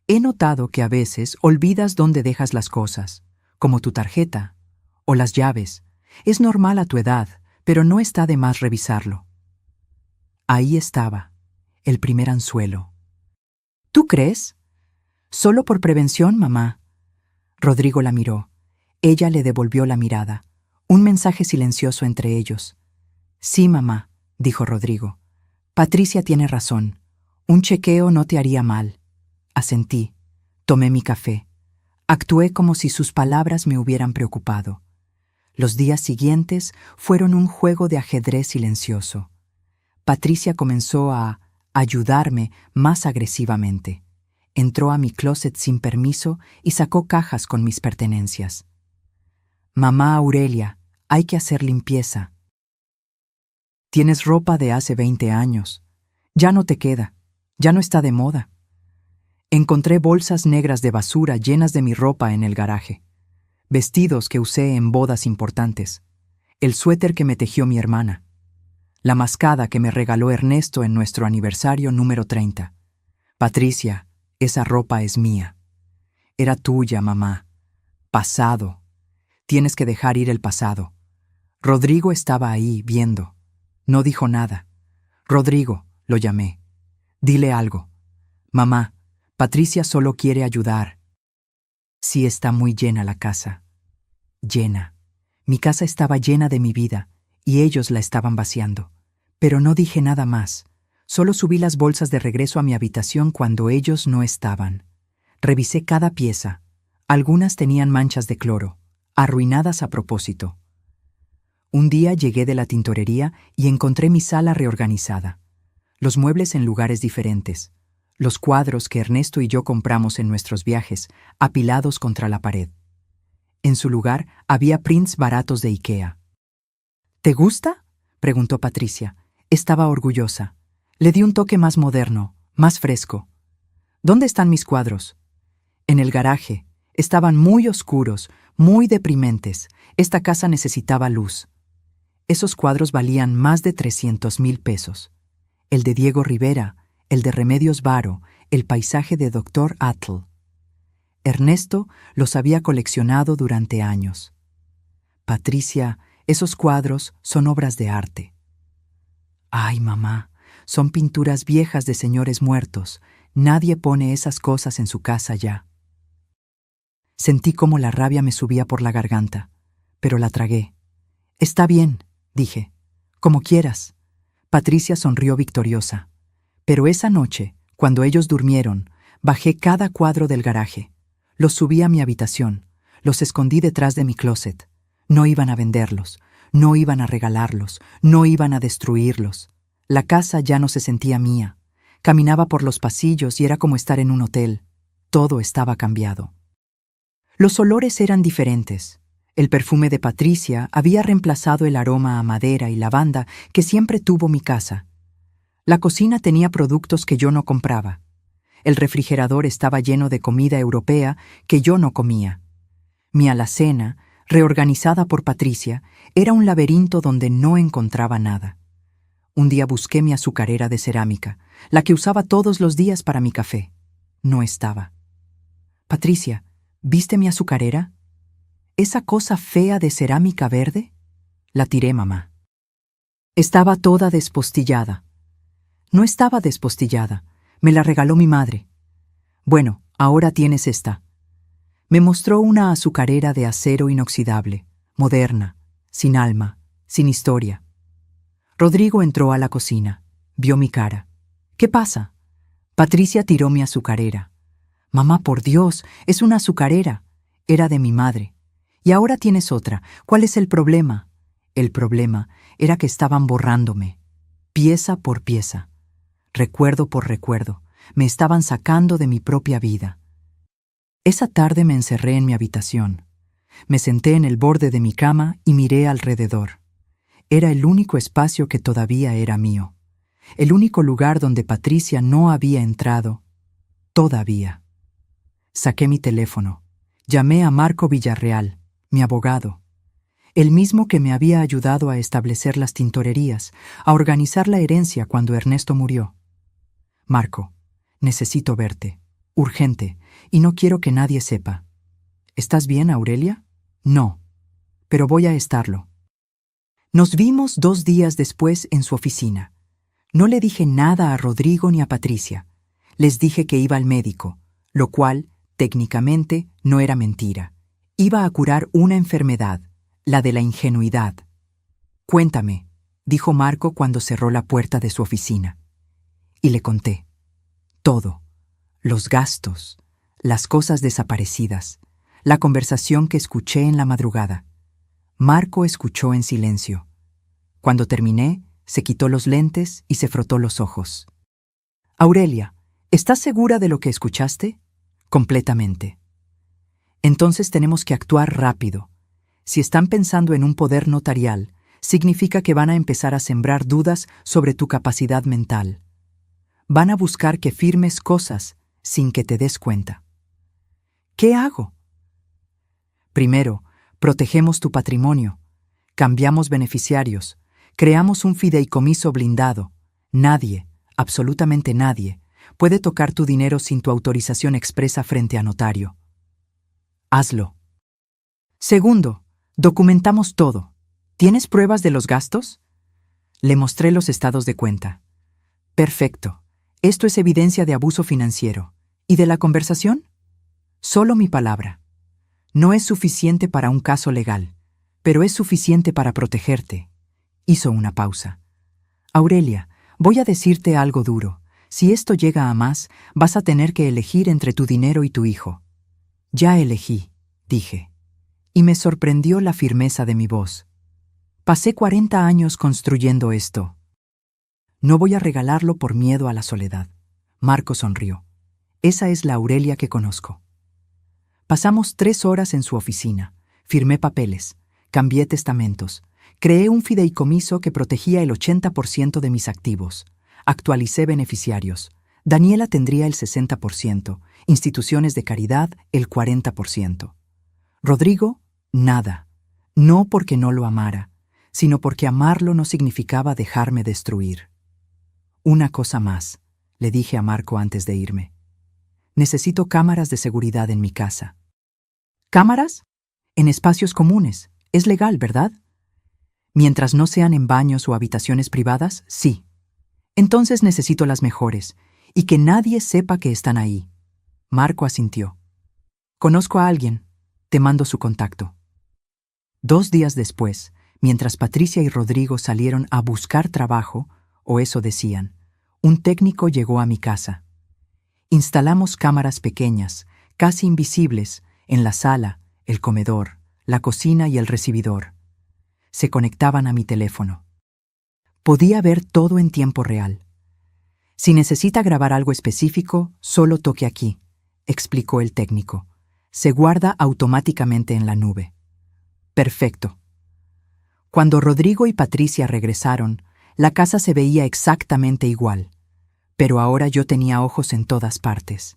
Speaker 1: he notado que a veces olvidas dónde dejas las cosas, como tu tarjeta o las llaves. Es normal a tu edad, pero no está de más revisarlo. Ahí estaba, el primer anzuelo. ¿Tú crees? Solo por prevención, mamá. Rodrigo la miró. Ella le devolvió la mirada. Un mensaje silencioso entre ellos. Sí, mamá, dijo Rodrigo. Patricia tiene razón. Un chequeo no te haría mal. Asentí. Tomé mi café. Actué como si sus palabras me hubieran preocupado. Los días siguientes fueron un juego de ajedrez silencioso. Patricia comenzó a ayudarme más agresivamente. Entró a mi closet sin permiso y sacó cajas con mis pertenencias. «Mamá Aurelia, hay que hacer limpieza. Tienes ropa de hace 20 años. Ya no te queda. Ya no está de moda». Encontré bolsas negras de basura llenas de mi ropa en el garaje. Vestidos que usé en bodas importantes. El suéter que me tejió mi hermana. La mascada que me regaló Ernesto en nuestro aniversario número 30. Patricia, esa ropa es mía. Era tuya, mamá. Pasado. Tienes que dejar ir el pasado. Rodrigo estaba ahí, viendo. No dijo nada. Rodrigo, lo llamé. Dile algo. Mamá, Patricia solo quiere ayudar. Sí, está muy llena la casa. Llena. Mi casa estaba llena de mi vida, y ellos la estaban vaciando. Pero no dije nada más. Solo subí las bolsas de regreso a mi habitación cuando ellos no estaban. Revisé cada pieza. Algunas tenían manchas de cloro, arruinadas a propósito. Un día llegué de la tintorería y encontré mi sala reorganizada. Los muebles en lugares diferentes. Los cuadros que Ernesto y yo compramos en nuestros viajes, apilados contra la pared. En su lugar había prints baratos de IKEA. ¿Te gusta?, preguntó Patricia. Estaba orgullosa. Le di un toque más moderno, más fresco. ¿Dónde están mis cuadros? En el garaje. Estaban muy oscuros, muy deprimentes. Esta casa necesitaba luz. Esos cuadros valían más de 300,000 pesos. El de Diego Rivera, el de Remedios Varo, el paisaje de Dr. Atle. Ernesto los había coleccionado durante años. Patricia, esos cuadros son obras de arte. Ay, mamá, son pinturas viejas de señores muertos. Nadie pone esas cosas en su casa ya. Sentí cómo la rabia me subía por la garganta, pero la tragué. Está bien, dije. Como quieras. Patricia sonrió victoriosa. Pero esa noche, cuando ellos durmieron, bajé cada cuadro del garaje. Los subí a mi habitación. Los escondí detrás de mi closet. No iban a venderlos. No iban a regalarlos. No iban a destruirlos. La casa ya no se sentía mía. Caminaba por los pasillos y era como estar en un hotel. Todo estaba cambiado. Los olores eran diferentes. El perfume de Patricia había reemplazado el aroma a madera y lavanda que siempre tuvo mi casa. La cocina tenía productos que yo no compraba. El refrigerador estaba lleno de comida europea que yo no comía. Mi alacena, reorganizada por Patricia, era un laberinto donde no encontraba nada. Un día busqué mi azucarera de cerámica, la que usaba todos los días para mi café. No estaba. Patricia, ¿viste mi azucarera? ¿Esa cosa fea de cerámica verde? La tiré, mamá. Estaba toda despostillada. No estaba despostillada. Me la regaló mi madre. Bueno, ahora tienes esta. Me mostró una azucarera de acero inoxidable, moderna, sin alma, sin historia. Rodrigo entró a la cocina. Vio mi cara. ¿Qué pasa? Patricia tiró mi azucarera. Mamá, por Dios, es una azucarera. Era de mi madre. Y ahora tienes otra. ¿Cuál es el problema? El problema era que estaban borrándome, pieza por pieza, recuerdo por recuerdo. Me estaban sacando de mi propia vida. Esa tarde me encerré en mi habitación. Me senté en el borde de mi cama y miré alrededor. Era el único espacio que todavía era mío. El único lugar donde Patricia no había entrado. Todavía. Saqué mi teléfono. Llamé a Marco Villarreal, mi abogado. El mismo que me había ayudado a establecer las tintorerías, a organizar la herencia cuando Ernesto murió. Marco, necesito verte. Urgente, y no quiero que nadie sepa. ¿Estás bien, Aurelia? No, pero voy a estarlo. Nos vimos 2 días después en su oficina. No le dije nada a Rodrigo ni a Patricia. Les dije que iba al médico, lo cual, técnicamente, no era mentira. Iba a curar una enfermedad, la de la ingenuidad. Cuéntame, dijo Marco cuando cerró la puerta de su oficina. Y le conté. Todo. Los gastos, las cosas desaparecidas, la conversación que escuché en la madrugada. Marco escuchó en silencio. Cuando terminé, se quitó los lentes y se frotó los ojos. Aurelia, ¿estás segura de lo que escuchaste? Completamente. Entonces tenemos que actuar rápido. Si están pensando en un poder notarial, significa que van a empezar a sembrar dudas sobre tu capacidad mental. Van a buscar que firmes cosas sin que te des cuenta. ¿Qué hago? Primero, protegemos tu patrimonio, cambiamos beneficiarios, creamos un fideicomiso blindado. Nadie, absolutamente nadie, puede tocar tu dinero sin tu autorización expresa frente a notario. Hazlo. Segundo, documentamos todo. ¿Tienes pruebas de los gastos? Le mostré los estados de cuenta. Perfecto. Esto es evidencia de abuso financiero. ¿Y de la conversación? Solo mi palabra. No es suficiente para un caso legal, pero es suficiente para protegerte. Hizo una pausa. Aurelia, voy a decirte algo duro. Si esto llega a más, vas a tener que elegir entre tu dinero y tu hijo. Ya elegí, dije. Y me sorprendió la firmeza de mi voz. Pasé 40 años construyendo esto. No voy a regalarlo por miedo a la soledad. Marco sonrió. Esa es la Aurelia que conozco. Pasamos 3 horas en su oficina. Firmé papeles, cambié testamentos, creé un fideicomiso que protegía el 80% de mis activos, actualicé beneficiarios. Daniela tendría el 60%, instituciones de caridad el 40%. Rodrigo, nada. No porque no lo amara, sino porque amarlo no significaba dejarme destruir. Una cosa más, le dije a Marco antes de irme. Necesito cámaras de seguridad en mi casa. ¿Cámaras? En espacios comunes. Es legal, ¿verdad? Mientras no sean en baños o habitaciones privadas, sí. Entonces necesito las mejores, y que nadie sepa que están ahí. Marco asintió. Conozco a alguien. Te mando su contacto. 2 días después, mientras Patricia y Rodrigo salieron a buscar trabajo, o eso decían, un técnico llegó a mi casa. Instalamos cámaras pequeñas, casi invisibles, en la sala, el comedor, la cocina y el recibidor. Se conectaban a mi teléfono. Podía ver todo en tiempo real. Si necesita grabar algo específico, solo toque aquí, explicó el técnico. Se guarda automáticamente en la nube. Perfecto. Cuando Rodrigo y Patricia regresaron, la casa se veía exactamente igual, pero ahora yo tenía ojos en todas partes.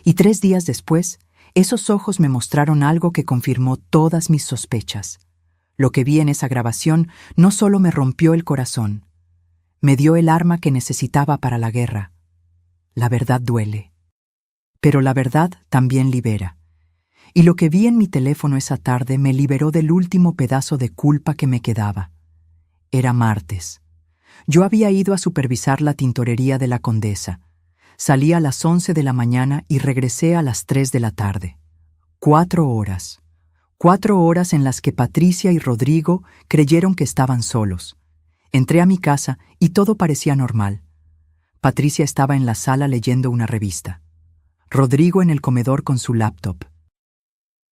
Speaker 1: Y 3 días después, esos ojos me mostraron algo que confirmó todas mis sospechas. Lo que vi en esa grabación no solo me rompió el corazón, me dio el arma que necesitaba para la guerra. La verdad duele. Pero la verdad también libera. Y lo que vi en mi teléfono esa tarde me liberó del último pedazo de culpa que me quedaba. Era martes. Yo había ido a supervisar la tintorería de la Condesa. Salí a las 11 de la mañana y regresé a las 3 de la tarde. 4 horas. 4 horas en las que Patricia y Rodrigo creyeron que estaban solos. Entré a mi casa y todo parecía normal. Patricia estaba en la sala leyendo una revista. Rodrigo en el comedor con su laptop.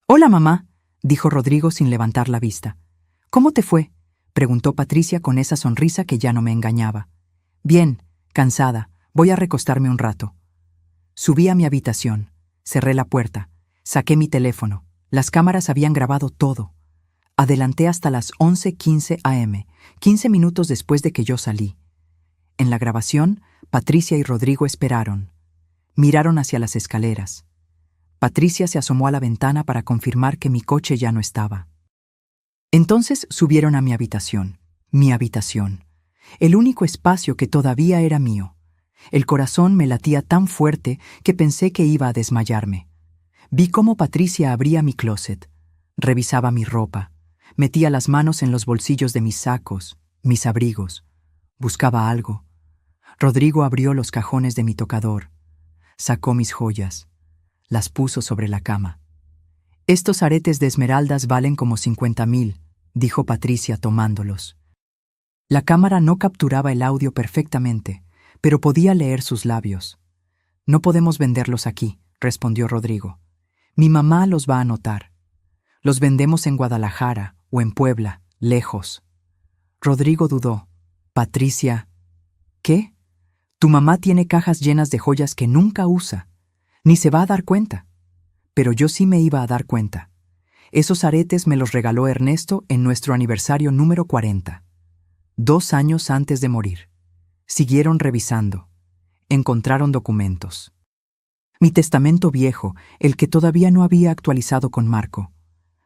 Speaker 1: «Hola, mamá», dijo Rodrigo sin levantar la vista. «¿Cómo te fue?», preguntó Patricia con esa sonrisa que ya no me engañaba. «Bien, cansada, voy a recostarme un rato». Subí a mi habitación, cerré la puerta, saqué mi teléfono. Las cámaras habían grabado todo. Adelanté hasta las 11:15 a.m., 15 minutos después de que yo salí. En la grabación, Patricia y Rodrigo esperaron. Miraron hacia las escaleras. Patricia se asomó a la ventana para confirmar que mi coche ya no estaba. Entonces subieron a mi habitación, el único espacio que todavía era mío. El corazón me latía tan fuerte que pensé que iba a desmayarme. Vi cómo Patricia abría mi closet, revisaba mi ropa, metía las manos en los bolsillos de mis sacos, mis abrigos, buscaba algo. Rodrigo abrió los cajones de mi tocador, sacó mis joyas, las puso sobre la cama. «Estos aretes de esmeraldas valen como 50,000», dijo Patricia tomándolos. La cámara no capturaba el audio perfectamente, pero podía leer sus labios. «No podemos venderlos aquí», respondió Rodrigo. «Mi mamá los va a notar. Los vendemos en Guadalajara o en Puebla, lejos». Rodrigo dudó. «Patricia, ¿qué? Tu mamá tiene cajas llenas de joyas que nunca usa. Ni se va a dar cuenta». Pero yo sí me iba a dar cuenta. Esos aretes me los regaló Ernesto en nuestro aniversario número 40. 2 años antes de morir. Siguieron revisando. Encontraron documentos. Mi testamento viejo, el que todavía no había actualizado con Marco.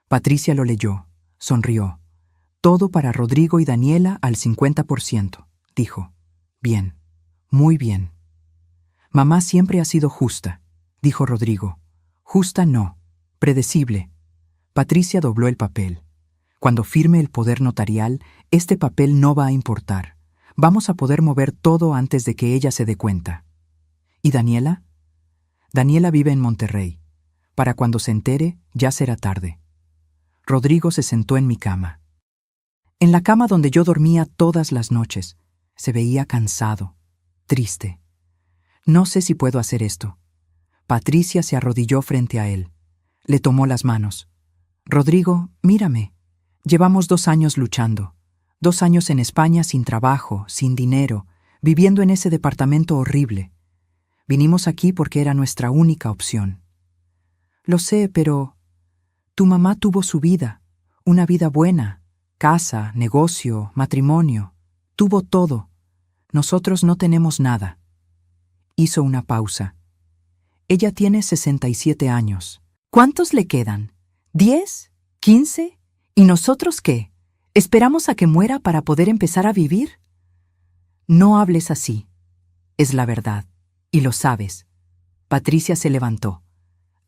Speaker 1: Patricia lo leyó, sonrió. «Todo para Rodrigo y Daniela al 50%, dijo. «Bien, muy bien». «Mamá siempre ha sido justa», dijo Rodrigo. «Justa no, predecible». Patricia dobló el papel. «Cuando firme el poder notarial, este papel no va a importar. Vamos a poder mover todo antes de que ella se dé cuenta». «¿Y Daniela?» «Daniela vive en Monterrey. Para cuando se entere, ya será tarde». Rodrigo se sentó en mi cama. En la cama donde yo dormía todas las noches. Se veía cansado, triste. «No sé si puedo hacer esto». Patricia se arrodilló frente a él. Le tomó las manos. «Rodrigo, mírame. Llevamos 2 años luchando. 2 años en España sin trabajo, sin dinero, viviendo en ese departamento horrible. Vinimos aquí porque era nuestra única opción». «Lo sé, pero tu mamá tuvo su vida, una vida buena, casa, negocio, matrimonio. Tuvo todo. Nosotros no tenemos nada». Hizo una pausa. «Ella tiene 67 años. ¿Cuántos le quedan? ¿10? ¿15? ¿Y nosotros qué? ¿Esperamos a que muera para poder empezar a vivir?» «No hables así. Es la verdad. Y lo sabes». Patricia se levantó.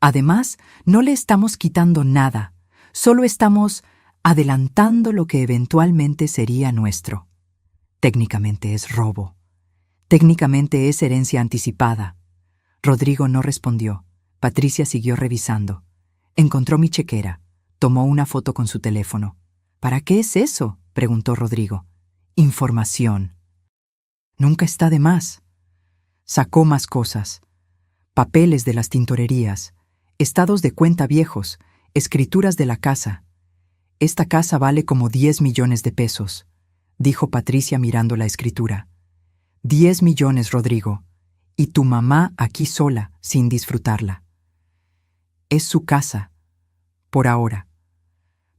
Speaker 1: «Además, no le estamos quitando nada. Solo estamos adelantando lo que eventualmente sería nuestro. Técnicamente es robo. Técnicamente es herencia anticipada». Rodrigo no respondió. Patricia siguió revisando. Encontró mi chequera. Tomó una foto con su teléfono. ¿Para qué es eso?, preguntó Rodrigo. Información. Nunca está de más. Sacó más cosas. Papeles de las tintorerías, estados de cuenta viejos, escrituras de la casa. Esta casa vale como 10 millones de pesos, dijo Patricia mirando la escritura. 10 millones, Rodrigo. Y tu mamá aquí sola, sin disfrutarla. Es su casa, por ahora.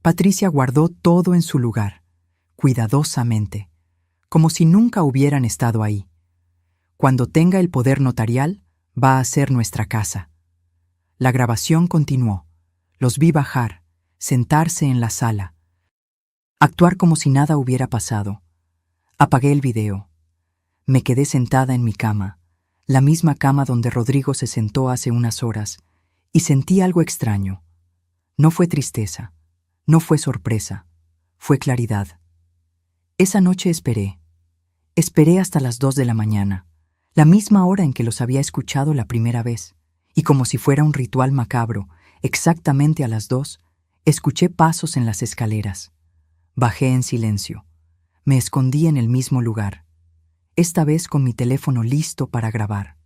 Speaker 1: Patricia guardó todo en su lugar, cuidadosamente, como si nunca hubieran estado ahí. Cuando tenga el poder notarial, va a ser nuestra casa. La grabación continuó. Los vi bajar, sentarse en la sala, actuar como si nada hubiera pasado. Apagué el video. Me quedé sentada en mi cama, la misma cama donde Rodrigo se sentó hace unas horas, y sentí algo extraño. No fue tristeza, no fue sorpresa, fue claridad. Esa noche esperé. Esperé hasta las 2 de la mañana, la misma hora en que los había escuchado la primera vez, y como si fuera un ritual macabro, exactamente a las 2, escuché pasos en las escaleras. Bajé en silencio. Me escondí en el mismo lugar, esta vez con mi teléfono listo para grabar.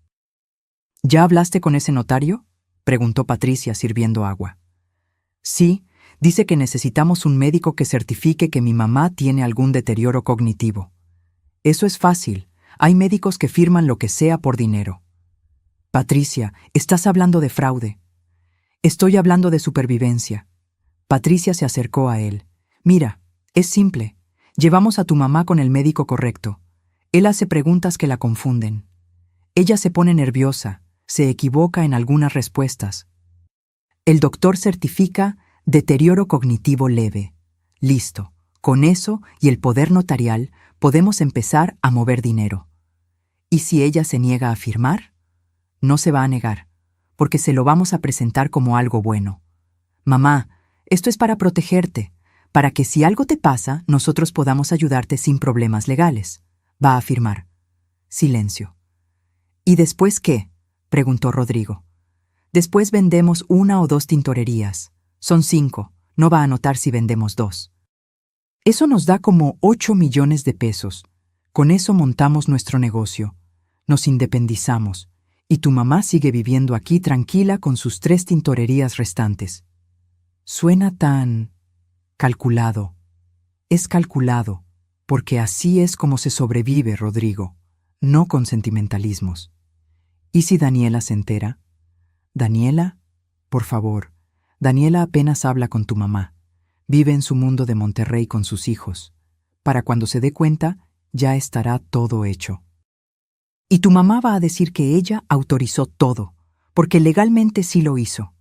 Speaker 1: ¿Ya hablaste con ese notario?, preguntó Patricia sirviendo agua. Sí, dice que necesitamos un médico que certifique que mi mamá tiene algún deterioro cognitivo. Eso es fácil. Hay médicos que firman lo que sea por dinero. Patricia, estás hablando de fraude. Estoy hablando de supervivencia. Patricia se acercó a él. Mira, es simple. Llevamos a tu mamá con el médico correcto. Él hace preguntas que la confunden. Ella se pone nerviosa, se equivoca en algunas respuestas. El doctor certifica deterioro cognitivo leve. Listo. Con eso y el poder notarial podemos empezar a mover dinero. ¿Y si ella se niega a firmar? No se va a negar, porque se lo vamos a presentar como algo bueno. Mamá, esto es para protegerte, para que si algo te pasa, nosotros podamos ayudarte sin problemas legales. Va a firmar. Silencio. ¿Y después qué?, preguntó Rodrigo. Después vendemos 1 o 2 tintorerías. Son 5. No va a notar si vendemos 2. Eso nos da como 8 millones de pesos. Con eso montamos nuestro negocio. Nos independizamos. Y tu mamá sigue viviendo aquí tranquila con sus 3 tintorerías restantes. Suena tan calculado. Es calculado, porque así es como se sobrevive, Rodrigo, no con sentimentalismos. ¿Y si Daniela se entera? Daniela, por favor, Daniela apenas habla con tu mamá. Vive en su mundo de Monterrey con sus hijos. Para cuando se dé cuenta, ya estará todo hecho. Y tu mamá va a decir que ella autorizó todo, porque legalmente sí lo hizo.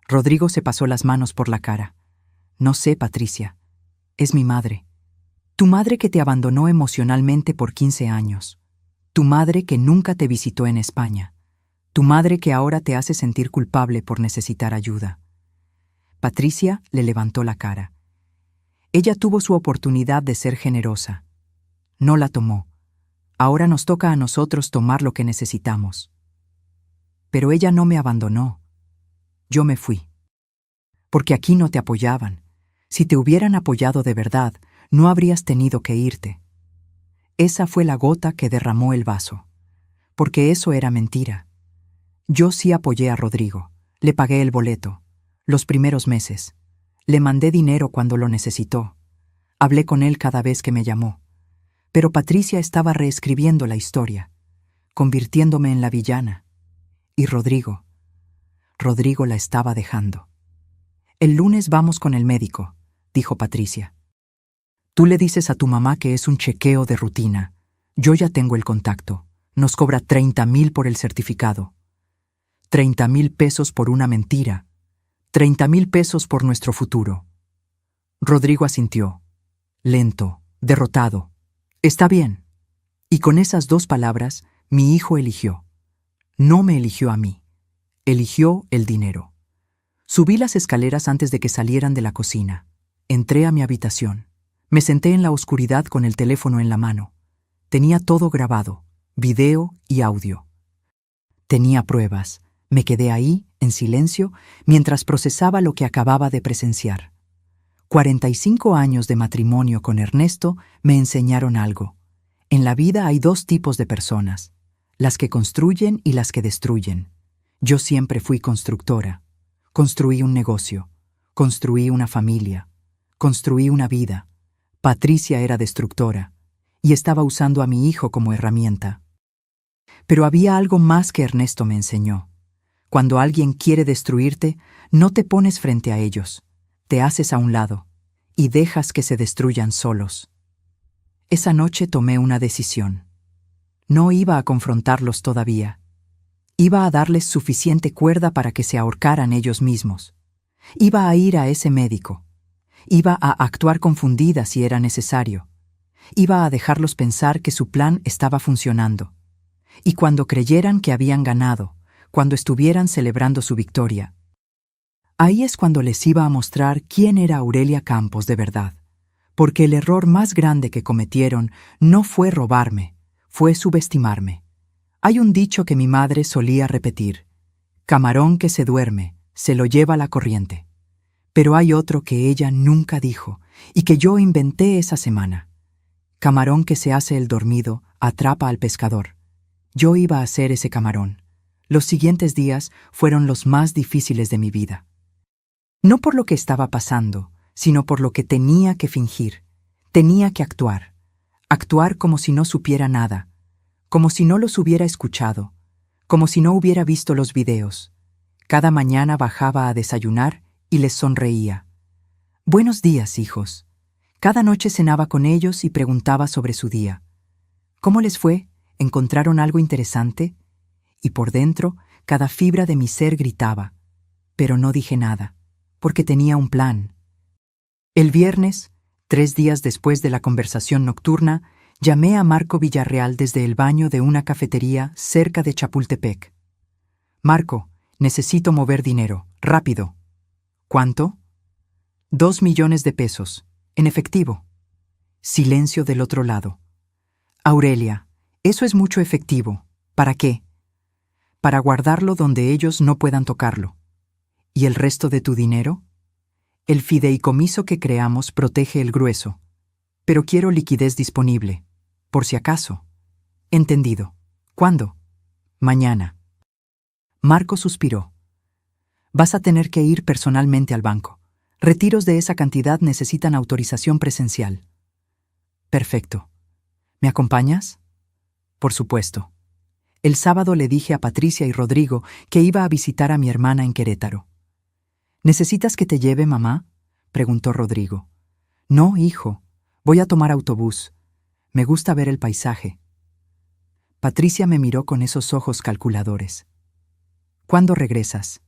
Speaker 1: Rodrigo se pasó las manos por la cara. No sé, Patricia. Es mi madre. Tu madre que te abandonó emocionalmente por 15 años. Tu madre que nunca te visitó en España. Tu madre que ahora te hace sentir culpable por necesitar ayuda. Patricia le levantó la cara. Ella tuvo su oportunidad de ser generosa. No la tomó. Ahora nos toca a nosotros tomar lo que necesitamos. Pero ella no me abandonó. Yo me fui. Porque aquí no te apoyaban. Si te hubieran apoyado de verdad, no habrías tenido que irte. Esa fue la gota que derramó el vaso. Porque eso era mentira. Yo sí apoyé a Rodrigo. Le pagué el boleto. Los primeros meses. Le mandé dinero cuando lo necesitó. Hablé con él cada vez que me llamó. Pero Patricia estaba reescribiendo la historia, convirtiéndome en la villana. Y Rodrigo la estaba dejando. El lunes vamos con el médico, dijo Patricia. Tú le dices a tu mamá que es un chequeo de rutina. Yo ya tengo el contacto. Nos cobra 30,000 por el certificado. 30,000 pesos por una mentira. 30,000 pesos por nuestro futuro. Rodrigo asintió, lento, derrotado. Está bien. Y con esas 2 palabras, mi hijo eligió. No me eligió a mí. Eligió el dinero. Subí las escaleras antes de que salieran de la cocina. Entré a mi habitación. Me senté en la oscuridad con el teléfono en la mano. Tenía todo grabado, video y audio. Tenía pruebas, Me quedé ahí, en silencio, mientras procesaba lo que acababa de presenciar. 45 años de matrimonio con Ernesto me enseñaron algo. En la vida hay dos tipos de personas, las que construyen y las que destruyen. Yo siempre fui constructora. Construí un negocio, construí una familia, construí una vida. Patricia era destructora y estaba usando a mi hijo como herramienta. Pero había algo más que Ernesto me enseñó. Cuando alguien quiere destruirte, no te pones frente a ellos, te haces a un lado y dejas que se destruyan solos. Esa noche tomé una decisión. No iba a confrontarlos todavía. Iba a darles suficiente cuerda para que se ahorcaran ellos mismos. Iba a ir a ese médico. Iba a actuar confundida si era necesario. Iba a dejarlos pensar que su plan estaba funcionando. Y cuando creyeran que habían ganado, cuando estuvieran celebrando su victoria, ahí es cuando les iba a mostrar quién era Aurelia Campos de verdad. Porque el error más grande que cometieron no fue robarme, fue subestimarme. Hay un dicho que mi madre solía repetir: camarón que se duerme, se lo lleva la corriente. Pero hay otro que ella nunca dijo y que yo inventé esa semana. Camarón que se hace el dormido, atrapa al pescador. Yo iba a ser ese camarón. Los siguientes días fueron los más difíciles de mi vida. No por lo que estaba pasando, sino por lo que tenía que fingir. Tenía que actuar. Actuar como si no supiera nada, como si no los hubiera escuchado, como si no hubiera visto los videos. Cada mañana bajaba a desayunar y les sonreía. Buenos días, hijos. Cada noche cenaba con ellos y preguntaba sobre su día. ¿Cómo les fue? ¿Encontraron algo interesante? Y por dentro, cada fibra de mi ser gritaba. Pero no dije nada, porque tenía un plan. El viernes, 3 días después de la conversación nocturna, llamé a Marco Villarreal desde el baño de una cafetería cerca de Chapultepec. Marco, necesito mover dinero, rápido. ¿Cuánto? 2 millones de pesos, en efectivo. Silencio del otro lado. Aurelia, eso es mucho efectivo. ¿Para qué? Para guardarlo donde ellos no puedan tocarlo. ¿Y el resto de tu dinero? El fideicomiso que creamos protege el grueso, pero quiero liquidez disponible, por si acaso. Entendido. ¿Cuándo? Mañana. Marco suspiró. Vas a tener que ir personalmente al banco. Retiros de esa cantidad necesitan autorización presencial. Perfecto. ¿Me acompañas? Por supuesto. El sábado le dije a Patricia y Rodrigo que iba a visitar a mi hermana en Querétaro. ¿Necesitas que te lleve, mamá?, preguntó Rodrigo. No, hijo. Voy a tomar autobús. Me gusta ver el paisaje. Patricia me miró con esos ojos calculadores. ¿Cuándo regresas?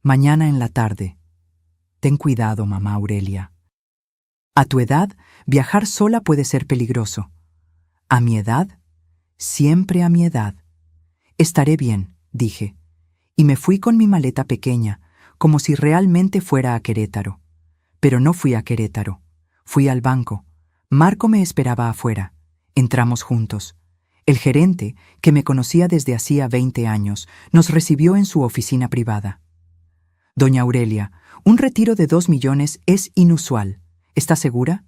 Speaker 1: Mañana en la tarde. Ten cuidado, mamá Aurelia. A tu edad, viajar sola puede ser peligroso. A mi edad, siempre a mi edad. Estaré bien, dije, y me fui con mi maleta pequeña, como si realmente fuera a Querétaro. Pero no fui a Querétaro. Fui al banco. Marco me esperaba afuera. Entramos juntos. El gerente, que me conocía desde hacía 20 años, nos recibió en su oficina privada. Doña Aurelia, un retiro de 2 millones es inusual. ¿Está segura?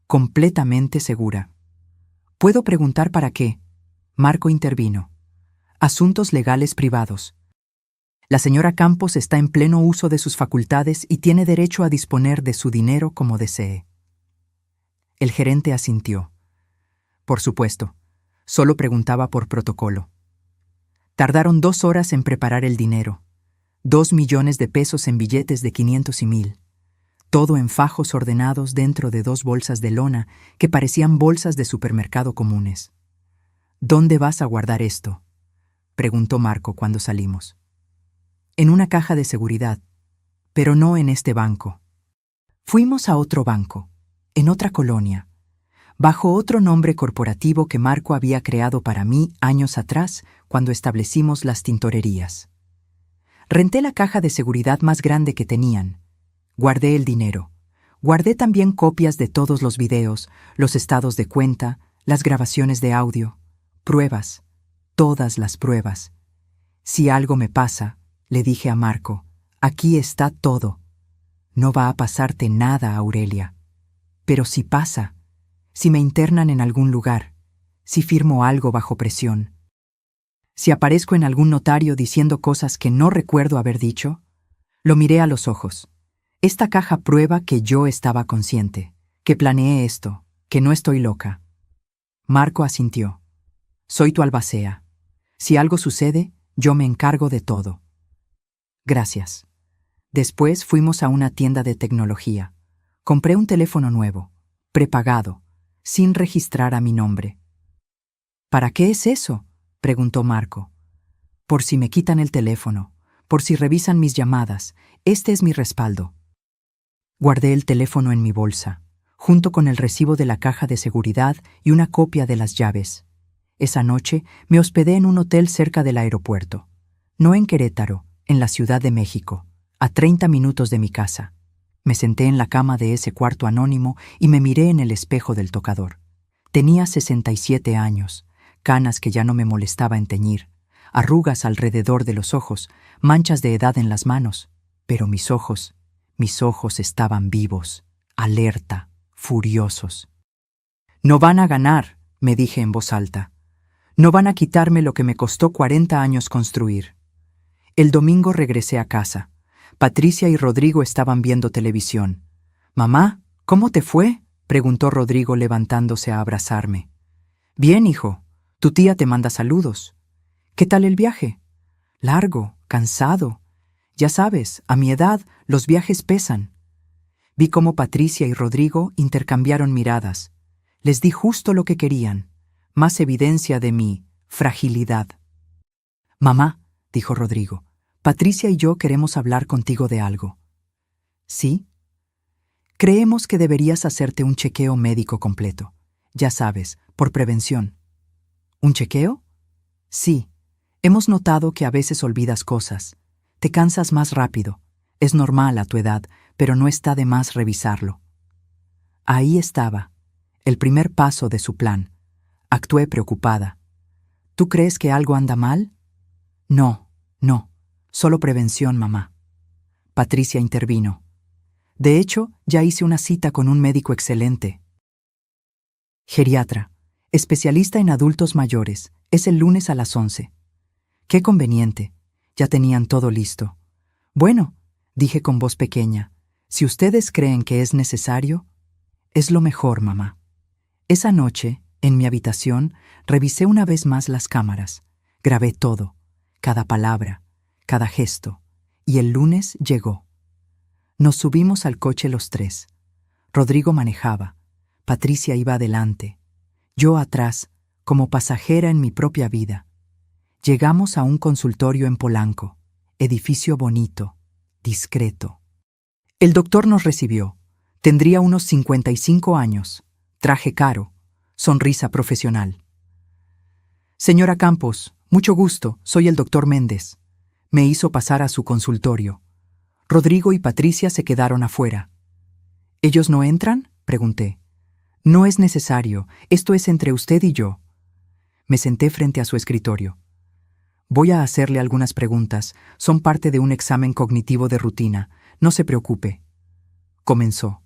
Speaker 1: Completamente segura. ¿Puedo preguntar para qué? Marco intervino. Asuntos legales privados. La señora Campos está en pleno uso de sus facultades y tiene derecho a disponer de su dinero como desee. El gerente asintió. Por supuesto, solo preguntaba por protocolo. Tardaron 2 horas en preparar el dinero. 2 millones de pesos en billetes de 500 y 1000. Todo en fajos ordenados dentro de 2 bolsas de lona que parecían bolsas de supermercado comunes. ¿Dónde vas a guardar esto?, preguntó Marco cuando salimos. En una caja de seguridad, pero no en este banco. Fuimos a otro banco, en otra colonia, bajo otro nombre corporativo que Marco había creado para mí años atrás cuando establecimos las tintorerías. Renté la caja de seguridad más grande que tenían. Guardé el dinero. Guardé también copias de todos los videos, los estados de cuenta, las grabaciones de audio, pruebas, todas las pruebas. Si algo me pasa, le dije a Marco, aquí está todo. No va a pasarte nada, Aurelia. Pero si pasa, si me internan en algún lugar, si firmo algo bajo presión, si aparezco en algún notario diciendo cosas que no recuerdo haber dicho, lo miré a los ojos. Esta caja prueba que yo estaba consciente, que planeé esto, que no estoy loca. Marco asintió. Soy tu albacea. Si algo sucede, yo me encargo de todo. Gracias. Después fuimos a una tienda de tecnología. Compré un teléfono nuevo, prepagado, sin registrar a mi nombre. ¿Para qué es eso?, preguntó Marco. Por si me quitan el teléfono, por si revisan mis llamadas, este es mi respaldo. Guardé el teléfono en mi bolsa, junto con el recibo de la caja de seguridad y una copia de las llaves. Esa noche me hospedé en un hotel cerca del aeropuerto. No en Querétaro, en la Ciudad de México, a 30 minutos de mi casa. Me senté en la cama de ese cuarto anónimo y me miré en el espejo del tocador. Tenía 67 años, canas que ya no me molestaba en teñir, arrugas alrededor de los ojos, manchas de edad en las manos. Pero mis ojos estaban vivos, alerta, furiosos. No van a ganar, me dije en voz alta. No van a quitarme lo que me costó 40 años construir. El domingo regresé a casa. Patricia y Rodrigo estaban viendo televisión. «Mamá, ¿cómo te fue?», preguntó Rodrigo levantándose a abrazarme. «Bien, hijo. Tu tía te manda saludos. ¿Qué tal el viaje?». «Largo, cansado. Ya sabes, a mi edad los viajes pesan». Vi cómo Patricia y Rodrigo intercambiaron miradas. Les di justo lo que querían, más evidencia de mi fragilidad. «Mamá», dijo Rodrigo, «Patricia y yo queremos hablar contigo de algo». «¿Sí?» «Creemos que deberías hacerte un chequeo médico completo. Ya sabes, por prevención». «¿Un chequeo?» «Sí. Hemos notado que a veces olvidas cosas. Te cansas más rápido. Es normal a tu edad, pero no está de más revisarlo». Ahí estaba, el primer paso de su plan. Actué preocupada. «¿Tú crees que algo anda mal?» «No, solo prevención, mamá». Patricia intervino. «De hecho, ya hice una cita con un médico excelente. Geriatra, especialista en adultos mayores. Es el lunes a las 11. Qué conveniente. Ya tenían todo listo. Bueno, dije con voz pequeña, si ustedes creen que es necesario, es lo mejor, mamá». Esa noche, en mi habitación, revisé una vez más las cámaras. Grabé todo, cada palabra, cada gesto, y el lunes llegó. Nos subimos al coche los tres. Rodrigo manejaba, Patricia iba adelante, yo atrás, como pasajera en mi propia vida. Llegamos a un consultorio en Polanco, edificio bonito, discreto. El doctor nos recibió. Tendría unos 55 años, traje caro, sonrisa profesional. «Señora Campos, mucho gusto, soy el doctor Méndez». Me hizo pasar a su consultorio. Rodrigo y Patricia se quedaron afuera. «¿Ellos no entran?», pregunté. «No es necesario, esto es entre usted y yo». Me senté frente a su escritorio. «Voy a hacerle algunas preguntas, son parte de un examen cognitivo de rutina, no se preocupe». Comenzó.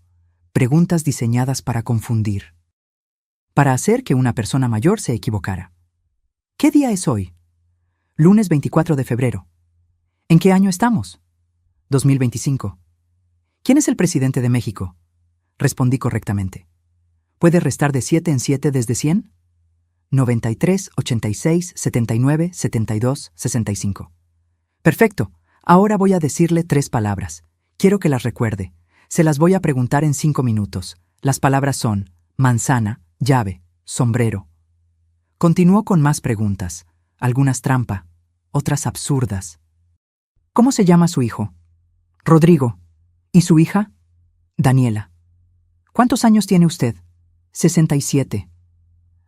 Speaker 1: Preguntas diseñadas para confundir. Para hacer que una persona mayor se equivocara. «¿Qué día es hoy?» «Lunes 24 de febrero». «¿En qué año estamos?» 2025. «¿Quién es el presidente de México?» Respondí correctamente. «¿Puede restar de 7 en 7 desde 100? 93, 86, 79, 72, 65. Perfecto. Ahora voy a decirle 3 palabras. Quiero que las recuerde. Se las voy a preguntar en 5 minutos. Las palabras son manzana, llave, sombrero». Continuó con más preguntas, algunas trampa, otras absurdas. «¿Cómo se llama su hijo?» «Rodrigo». «¿Y su hija?» «Daniela». «¿Cuántos años tiene usted?» 67.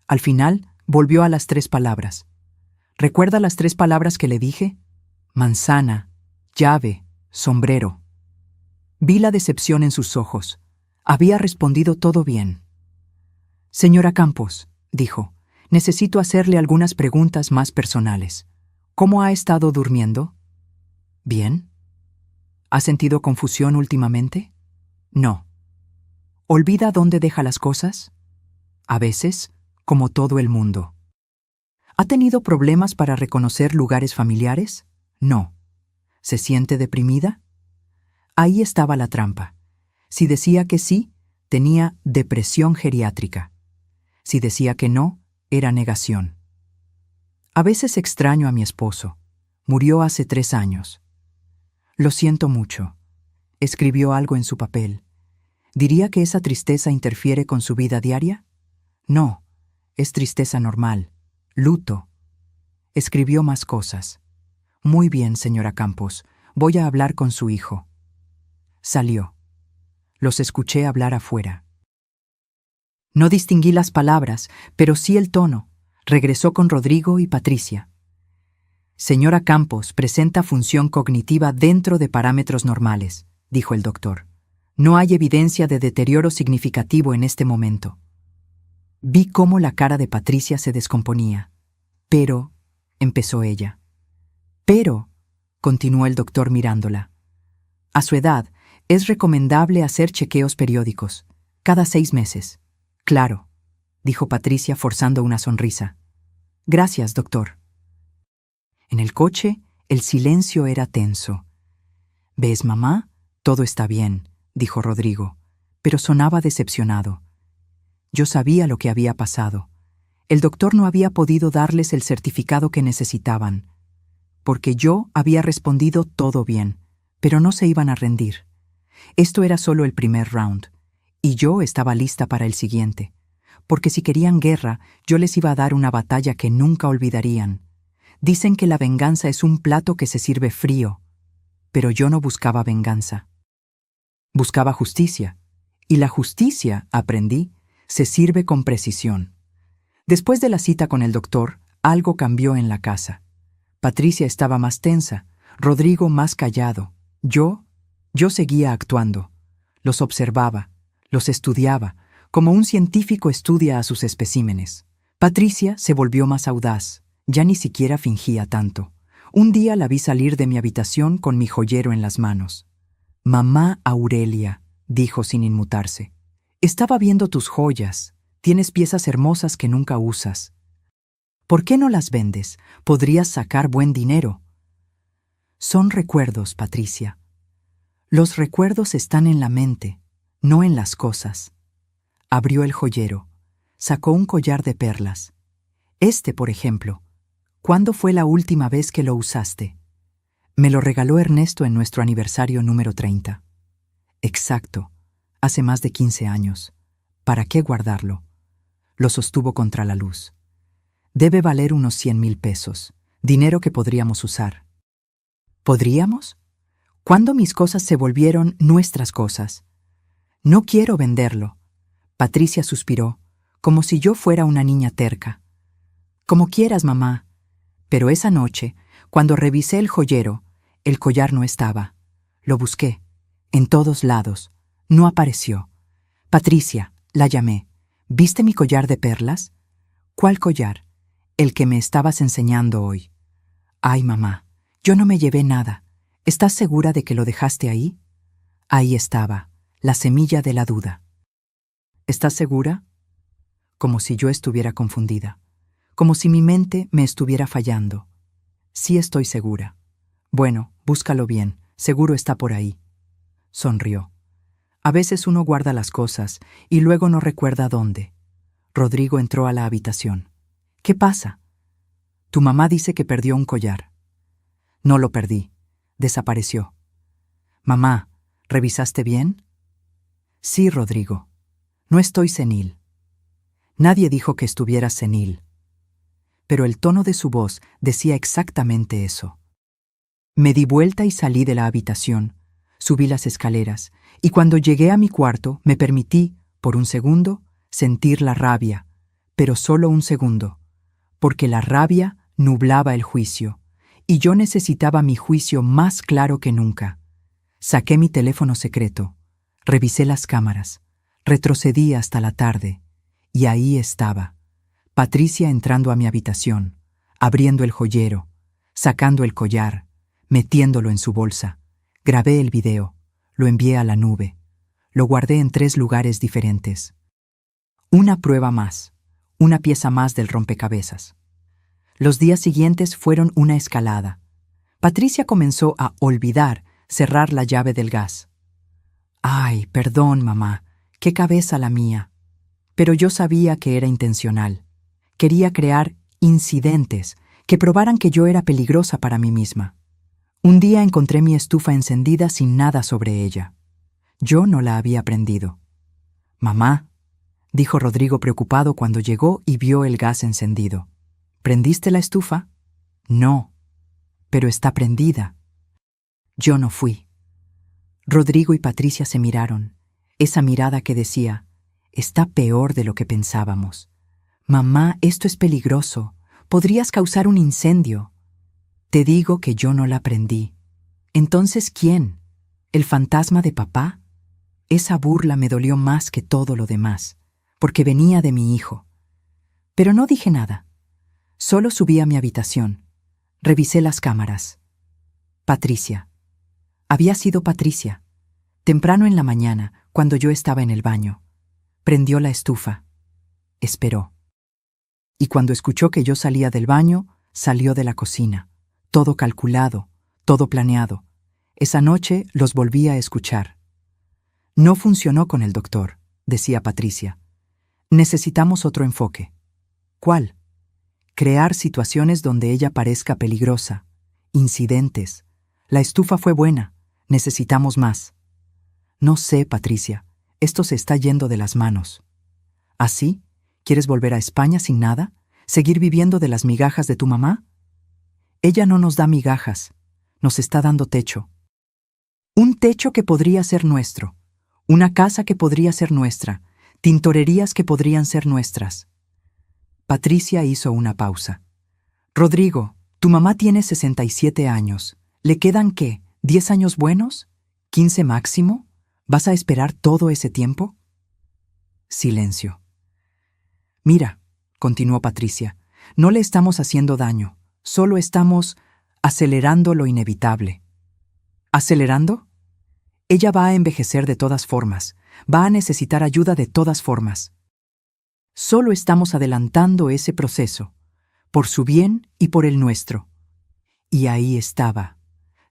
Speaker 1: Al final, volvió a las 3 palabras. ¿Recuerda las 3 palabras que le dije? Manzana, llave, sombrero. Vi la decepción en sus ojos. Había respondido todo bien. «Señora Campos», dijo, «necesito hacerle algunas preguntas más personales. ¿Cómo ha estado durmiendo? ¿Bien? ¿Ha sentido confusión últimamente? No. ¿Olvida dónde deja las cosas? A veces, como todo el mundo. ¿Ha tenido problemas para reconocer lugares familiares? No. ¿Se siente deprimida? Ahí estaba la trampa. Si decía que sí, tenía depresión geriátrica. Si decía que no, era negación. A veces extraño a mi esposo. Murió hace 3 años. Lo siento mucho. Escribió algo en su papel. ¿Diría que esa tristeza interfiere con su vida diaria? No, es tristeza normal. Luto. Escribió más cosas. Muy bien, señora Campos. Voy a hablar con su hijo. Salió. Los escuché hablar afuera. No distinguí las palabras, pero sí el tono. Regresó con Rodrigo y Patricia. Señora Campos, presenta función cognitiva dentro de parámetros normales, dijo el doctor. No hay evidencia de deterioro significativo en este momento. Vi cómo la cara de Patricia se descomponía. Pero, empezó ella. Pero, continuó el doctor mirándola. A su edad, es recomendable hacer chequeos periódicos, cada 6 meses. Claro, dijo Patricia forzando una sonrisa. Gracias, doctor. En el coche, el silencio era tenso. ¿Ves, mamá? Todo está bien, dijo Rodrigo, pero sonaba decepcionado. Yo sabía lo que había pasado. El doctor no había podido darles el certificado que necesitaban, porque yo había respondido todo bien, pero no se iban a rendir. Esto era solo el primer round, y yo estaba lista para el siguiente, porque si querían guerra, yo les iba a dar una batalla que nunca olvidarían. Dicen que la venganza es un plato que se sirve frío, pero yo no buscaba venganza. Buscaba justicia, y la justicia, aprendí, se sirve con precisión. Después de la cita con el doctor, algo cambió en la casa. Patricia estaba más tensa, Rodrigo más callado. Yo seguía actuando. Los observaba, los estudiaba, como un científico estudia a sus especímenes. Patricia se volvió más audaz, ya ni siquiera fingía tanto. Un día la vi salir de mi habitación con mi joyero en las manos. «Mamá Aurelia», dijo sin inmutarse, «estaba viendo tus joyas. Tienes piezas hermosas que nunca usas. ¿Por qué no las vendes? Podrías sacar buen dinero». Son recuerdos, Patricia. Los recuerdos están en la mente, no en las cosas. Abrió el joyero. Sacó un collar de perlas. Por ejemplo. ¿Cuándo fue la última vez que lo usaste? Me lo regaló Ernesto en nuestro aniversario número 30. Exacto. Hace más de 15 años. ¿Para qué guardarlo? Lo sostuvo contra la luz. Debe valer unos 100,000 pesos. Dinero que podríamos usar. ¿Podríamos? ¿Cuándo mis cosas se volvieron nuestras cosas? No quiero venderlo. Patricia suspiró, como si yo fuera una niña terca. Como quieras, mamá. Pero esa noche, cuando revisé el joyero, el collar no estaba. Lo busqué, en todos lados. No apareció. Patricia, la llamé. ¿Viste mi collar de perlas? ¿Cuál collar? El que me estabas enseñando hoy. Ay, mamá, yo no me llevé nada. ¿Estás segura de que lo dejaste ahí? Ahí estaba, la semilla de la duda. ¿Estás segura? Como si yo estuviera confundida. Como si mi mente me estuviera fallando. Sí estoy segura. Bueno, búscalo bien, seguro está por ahí. Sonrió. A veces uno guarda las cosas y luego no recuerda dónde. Rodrigo entró a la habitación. ¿Qué pasa? Tu mamá dice que perdió un collar. No lo perdí. Desapareció. Mamá, ¿revisaste bien? Sí, Rodrigo. No estoy senil. Nadie dijo que estuviera senil. Pero el tono de su voz decía exactamente eso. Me di vuelta y salí de la habitación. Subí las escaleras, y cuando llegué a mi cuarto me permití, por un segundo, sentir la rabia, pero solo un segundo, porque la rabia nublaba el juicio, y yo necesitaba mi juicio más claro que nunca. Saqué mi teléfono secreto, revisé las cámaras, retrocedí hasta la tarde, y ahí estaba, Patricia entrando a mi habitación, abriendo el joyero, sacando el collar, metiéndolo en su bolsa. Grabé el video, lo envié a la nube, lo guardé en 3 lugares diferentes. Una prueba más, una pieza más del rompecabezas. Los días siguientes fueron una escalada. Patricia comenzó a olvidar cerrar la llave del gas. Ay, perdón, mamá, qué cabeza la mía. Pero yo sabía que era intencional. Quería crear incidentes que probaran que yo era peligrosa para mí misma. Un día encontré mi estufa encendida sin nada sobre ella. Yo no la había prendido. Mamá, dijo Rodrigo preocupado cuando llegó y vio el gas encendido. ¿Prendiste la estufa? No, pero está prendida. Yo no fui. Rodrigo y Patricia se miraron, esa mirada que decía, está peor de lo que pensábamos. Mamá, esto es peligroso, podrías causar un incendio. Te digo que yo no la prendí. Entonces, ¿quién? ¿El fantasma de papá? Esa burla me dolió más que todo lo demás, porque venía de mi hijo. Pero no dije nada. Solo subí a mi habitación. Revisé las cámaras. Patricia. Había sido Patricia. Temprano en la mañana, cuando yo estaba en el baño. Prendió la estufa. Esperó. Y cuando escuchó que yo salía del baño, salió de la cocina. Todo calculado, todo planeado. Esa noche los volví a escuchar. No funcionó con el doctor, decía Patricia. Necesitamos otro enfoque. ¿Cuál? Crear situaciones donde ella parezca peligrosa. Incidentes. La estufa fue buena. Necesitamos más. No sé, Patricia. Esto se está yendo de las manos. ¿Así? ¿Quieres volver a España sin nada? ¿Seguir viviendo de las migajas de tu mamá? Ella no nos da migajas. Nos está dando techo. Un techo que podría ser nuestro. Una casa que podría ser nuestra. Tintorerías que podrían ser nuestras. Patricia hizo una pausa. Rodrigo, tu mamá tiene 67 años. ¿Le quedan qué? ¿10 años buenos? ¿15 máximo? ¿Vas a esperar todo ese tiempo? Silencio. Mira, continuó Patricia, no le estamos haciendo daño, solo estamos acelerando lo inevitable. ¿Acelerando? Ella va a envejecer de todas formas, va a necesitar ayuda de todas formas. Solo estamos adelantando ese proceso, por su bien y por el nuestro. Y ahí estaba,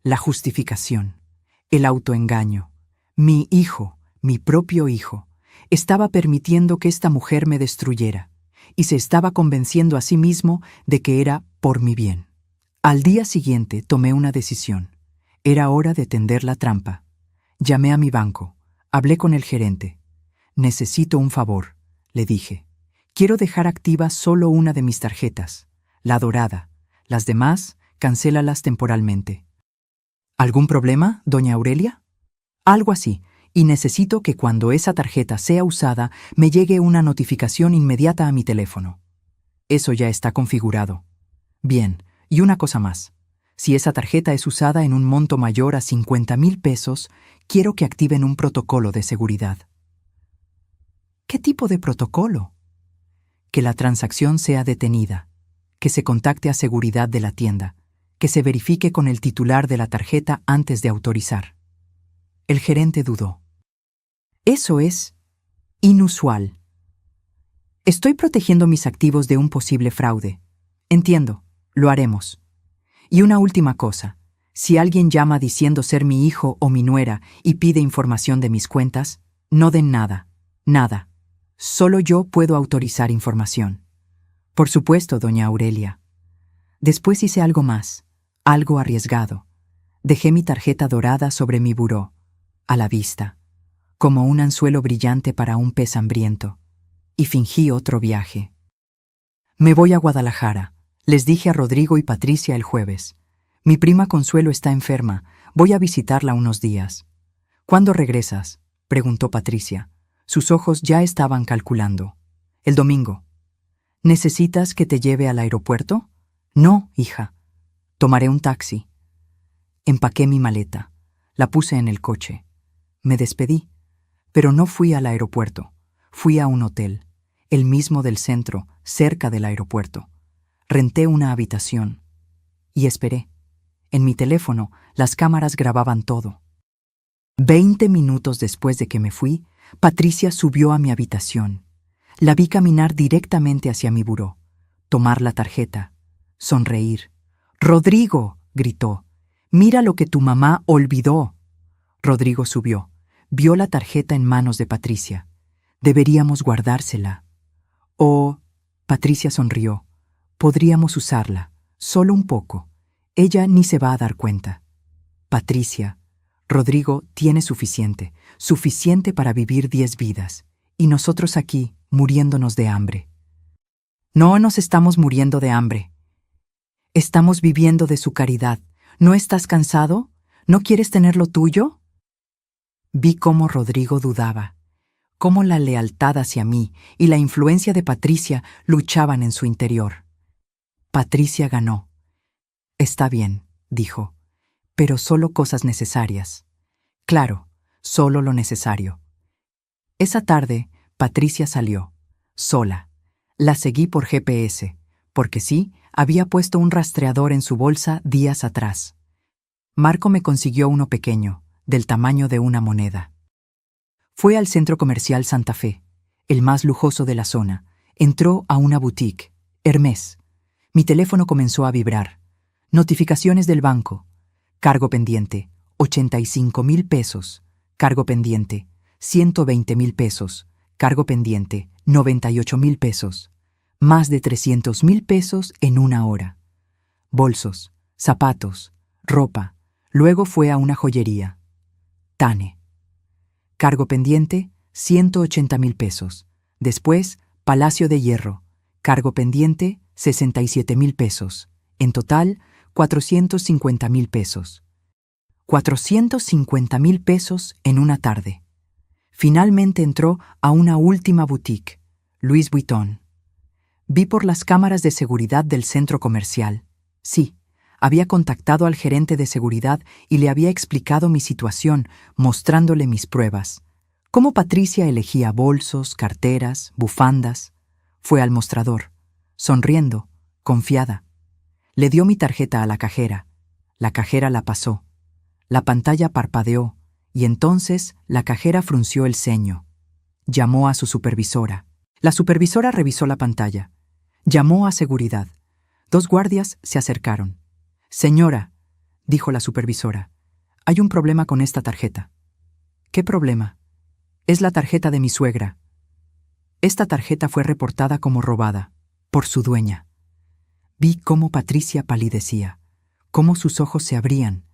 Speaker 1: la justificación, el autoengaño. Mi hijo, mi propio hijo, estaba permitiendo que esta mujer me destruyera, y se estaba convenciendo a sí mismo de que era por mi bien. Al día siguiente tomé una decisión. Era hora de tender la trampa. Llamé a mi banco, hablé con el gerente. Necesito un favor, le dije. Quiero dejar activa solo una de mis tarjetas, la dorada. Las demás, cancélalas temporalmente. ¿Algún problema, doña Aurelia? Algo así, y necesito que cuando esa tarjeta sea usada me llegue una notificación inmediata a mi teléfono. Eso ya está configurado. Bien, y una cosa más. Si esa tarjeta es usada en un monto mayor a 50,000 pesos, quiero que activen un protocolo de seguridad. ¿Qué tipo de protocolo? Que la transacción sea detenida, que se contacte a seguridad de la tienda, que se verifique con el titular de la tarjeta antes de autorizar. El gerente dudó. Eso es inusual. Estoy protegiendo mis activos de un posible fraude. Entiendo, lo haremos. Y una última cosa. Si alguien llama diciendo ser mi hijo o mi nuera y pide información de mis cuentas, no den nada, nada. Solo yo puedo autorizar información. Por supuesto, doña Aurelia. Después hice algo más, algo arriesgado. Dejé mi tarjeta dorada sobre mi buró, a la vista, como un anzuelo brillante para un pez hambriento, y fingí otro viaje. Me voy a Guadalajara, les dije a Rodrigo y Patricia el jueves. Mi prima Consuelo está enferma, voy a visitarla unos días. ¿Cuándo regresas?, preguntó Patricia. Sus ojos ya estaban calculando. El domingo. ¿Necesitas que te lleve al aeropuerto? No, hija. Tomaré un taxi. Empaqué mi maleta. La puse en el coche. Me despedí. Pero no fui al aeropuerto. Fui a un hotel, el mismo del centro, cerca del aeropuerto. Renté una habitación. Y esperé. En mi teléfono, las cámaras grababan todo. 20 minutos después de que me fui, Patricia subió a mi habitación. La vi caminar directamente hacia mi buró, tomar la tarjeta, sonreír. «¡Rodrigo!», gritó. «¡Mira lo que tu mamá olvidó!». Rodrigo subió. Vio la tarjeta en manos de Patricia. «Deberíamos guardársela». «Oh», Patricia sonrió. «Podríamos usarla, solo un poco. Ella ni se va a dar cuenta». «Patricia, Rodrigo tiene suficiente para vivir 10 vidas, y nosotros aquí, muriéndonos de hambre». «No nos estamos muriendo de hambre. Estamos viviendo de su caridad. ¿No estás cansado? ¿No quieres tener lo tuyo?». Vi cómo Rodrigo dudaba, cómo la lealtad hacia mí y la influencia de Patricia luchaban en su interior. Patricia ganó. «Está bien», dijo, «pero solo cosas necesarias». «Claro, solo lo necesario». Esa tarde, Patricia salió, sola. La seguí por GPS, porque sí, había puesto un rastreador en su bolsa días atrás. Marco me consiguió uno pequeño, del tamaño de una moneda. Fue al centro comercial Santa Fe, el más lujoso de la zona. Entró a una boutique, Hermès. Mi teléfono comenzó a vibrar. Notificaciones del banco. Cargo pendiente, 85,000 pesos. Cargo pendiente, 120,000 pesos. Cargo pendiente, 98,000 pesos. Más de 300,000 pesos en una hora. Bolsos, zapatos, ropa. Luego fue a una joyería. Tane. Cargo pendiente, 180,000 pesos. Después, Palacio de Hierro. Cargo pendiente, 67,000 pesos. En total, 450,000 pesos. 450,000 pesos en una tarde. Finalmente entró a una última boutique, Louis Vuitton. Vi por las cámaras de seguridad del centro comercial. Sí, había contactado al gerente de seguridad y le había explicado mi situación, mostrándole mis pruebas. Cómo Patricia elegía bolsos, carteras, bufandas. Fue al mostrador, sonriendo, confiada. Le dio mi tarjeta a la cajera. La cajera la pasó. La pantalla parpadeó, y entonces la cajera frunció el ceño. Llamó a su supervisora. La supervisora revisó la pantalla. Llamó a seguridad. 2 guardias se acercaron. «Señora», dijo la supervisora, «hay un problema con esta tarjeta». «¿Qué problema?». «Es la tarjeta de mi suegra». Esta tarjeta fue reportada como robada, por su dueña. Vi cómo Patricia palidecía, cómo sus ojos se abrían,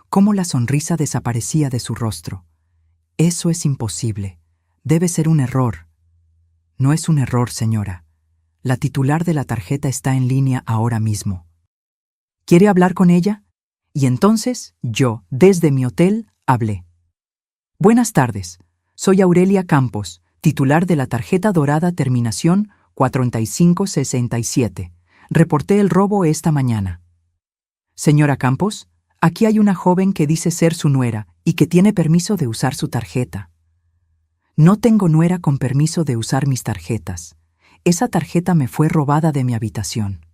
Speaker 1: cómo la sonrisa desaparecía de su rostro. «Eso es imposible. Debe ser un error». «No es un error, señora. La titular de la tarjeta está en línea ahora mismo». «¿Quiere hablar con ella?». Y entonces yo, desde mi hotel, hablé. «Buenas tardes. Soy Aurelia Campos, titular de la tarjeta dorada terminación 4567. Reporté el robo esta mañana». «Señora Campos, aquí hay una joven que dice ser su nuera y que tiene permiso de usar su tarjeta». «No tengo nuera con permiso de usar mis tarjetas. Esa tarjeta me fue robada de mi habitación».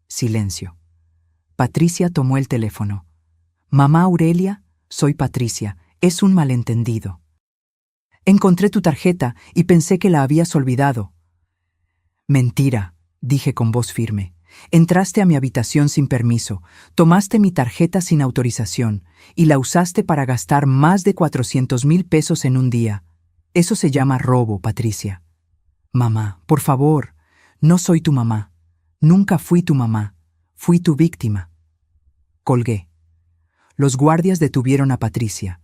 Speaker 1: Silencio. Patricia tomó el teléfono. «Mamá Aurelia, soy Patricia. Es un malentendido. Encontré tu tarjeta y pensé que la habías olvidado». «Mentira», dije con voz firme. «Entraste a mi habitación sin permiso, tomaste mi tarjeta sin autorización y la usaste para gastar más de 400,000 pesos en un día. Eso se llama robo, Patricia». «Mamá, por favor, no soy tu mamá. Nunca fui tu mamá. Fui tu víctima». Colgué. Los guardias detuvieron a Patricia.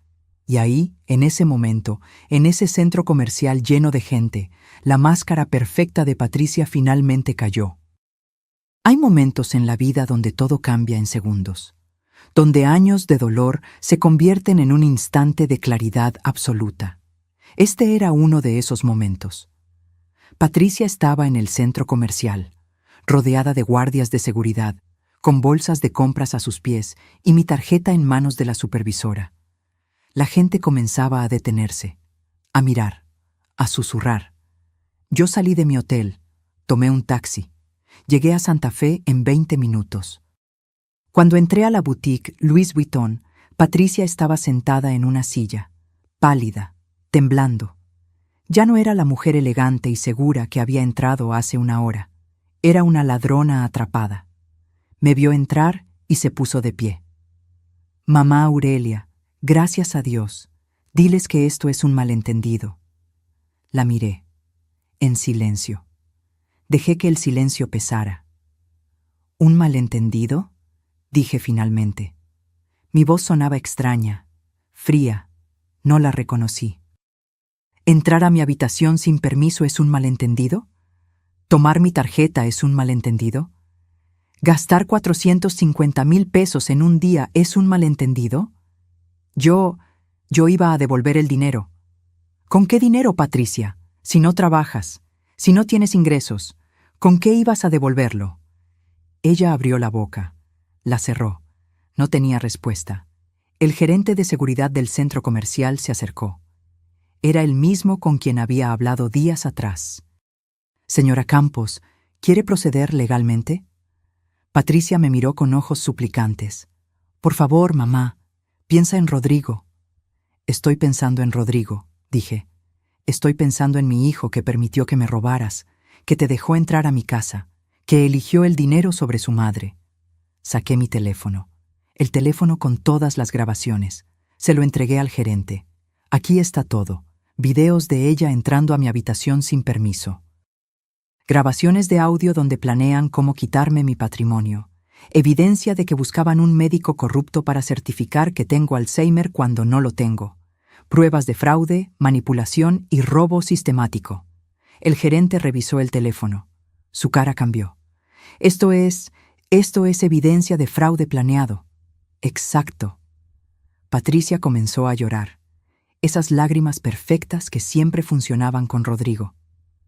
Speaker 1: Y ahí, en ese momento, en ese centro comercial lleno de gente, la máscara perfecta de Patricia finalmente cayó. Hay momentos en la vida donde todo cambia en segundos, donde años de dolor se convierten en un instante de claridad absoluta. Este era uno de esos momentos. Patricia estaba en el centro comercial, rodeada de guardias de seguridad, con bolsas de compras a sus pies y mi tarjeta en manos de la supervisora. La gente comenzaba a detenerse, a mirar, a susurrar. Yo salí de mi hotel, tomé un taxi. Llegué a Santa Fe en 20 minutos. Cuando entré a la boutique Louis Vuitton, Patricia estaba sentada en una silla, pálida, temblando. Ya no era la mujer elegante y segura que había entrado hace una hora. Era una ladrona atrapada. Me vio entrar y se puso de pie. «Mamá Aurelia, gracias a Dios. Diles que esto es un malentendido». La miré, en silencio. Dejé que el silencio pesara. «¿Un malentendido?», dije finalmente. Mi voz sonaba extraña, fría. No la reconocí. ¿Entrar a mi habitación sin permiso es un malentendido? ¿Tomar mi tarjeta es un malentendido? ¿Gastar 450,000 pesos en un día es un malentendido? Yo iba a devolver el dinero. ¿Con qué dinero, Patricia? Si no trabajas, si no tienes ingresos, ¿con qué ibas a devolverlo? Ella abrió la boca, la cerró. No tenía respuesta. El gerente de seguridad del centro comercial se acercó. Era el mismo con quien había hablado días atrás. «Señora Campos, ¿quiere proceder legalmente?» Patricia me miró con ojos suplicantes. «Por favor, mamá, piensa en Rodrigo». «Estoy pensando en Rodrigo», dije. «Estoy pensando en mi hijo que permitió que me robaras, que te dejó entrar a mi casa, que eligió el dinero sobre su madre». Saqué mi teléfono. El teléfono con todas las grabaciones. Se lo entregué al gerente. «Aquí está todo. Videos de ella entrando a mi habitación sin permiso. Grabaciones de audio donde planean cómo quitarme mi patrimonio. Evidencia de que buscaban un médico corrupto para certificar que tengo Alzheimer cuando no lo tengo. Pruebas de fraude, manipulación y robo sistemático». El gerente revisó el teléfono. Su cara cambió. Esto es evidencia de fraude planeado». «Exacto». Patricia comenzó a llorar. Esas lágrimas perfectas que siempre funcionaban con Rodrigo.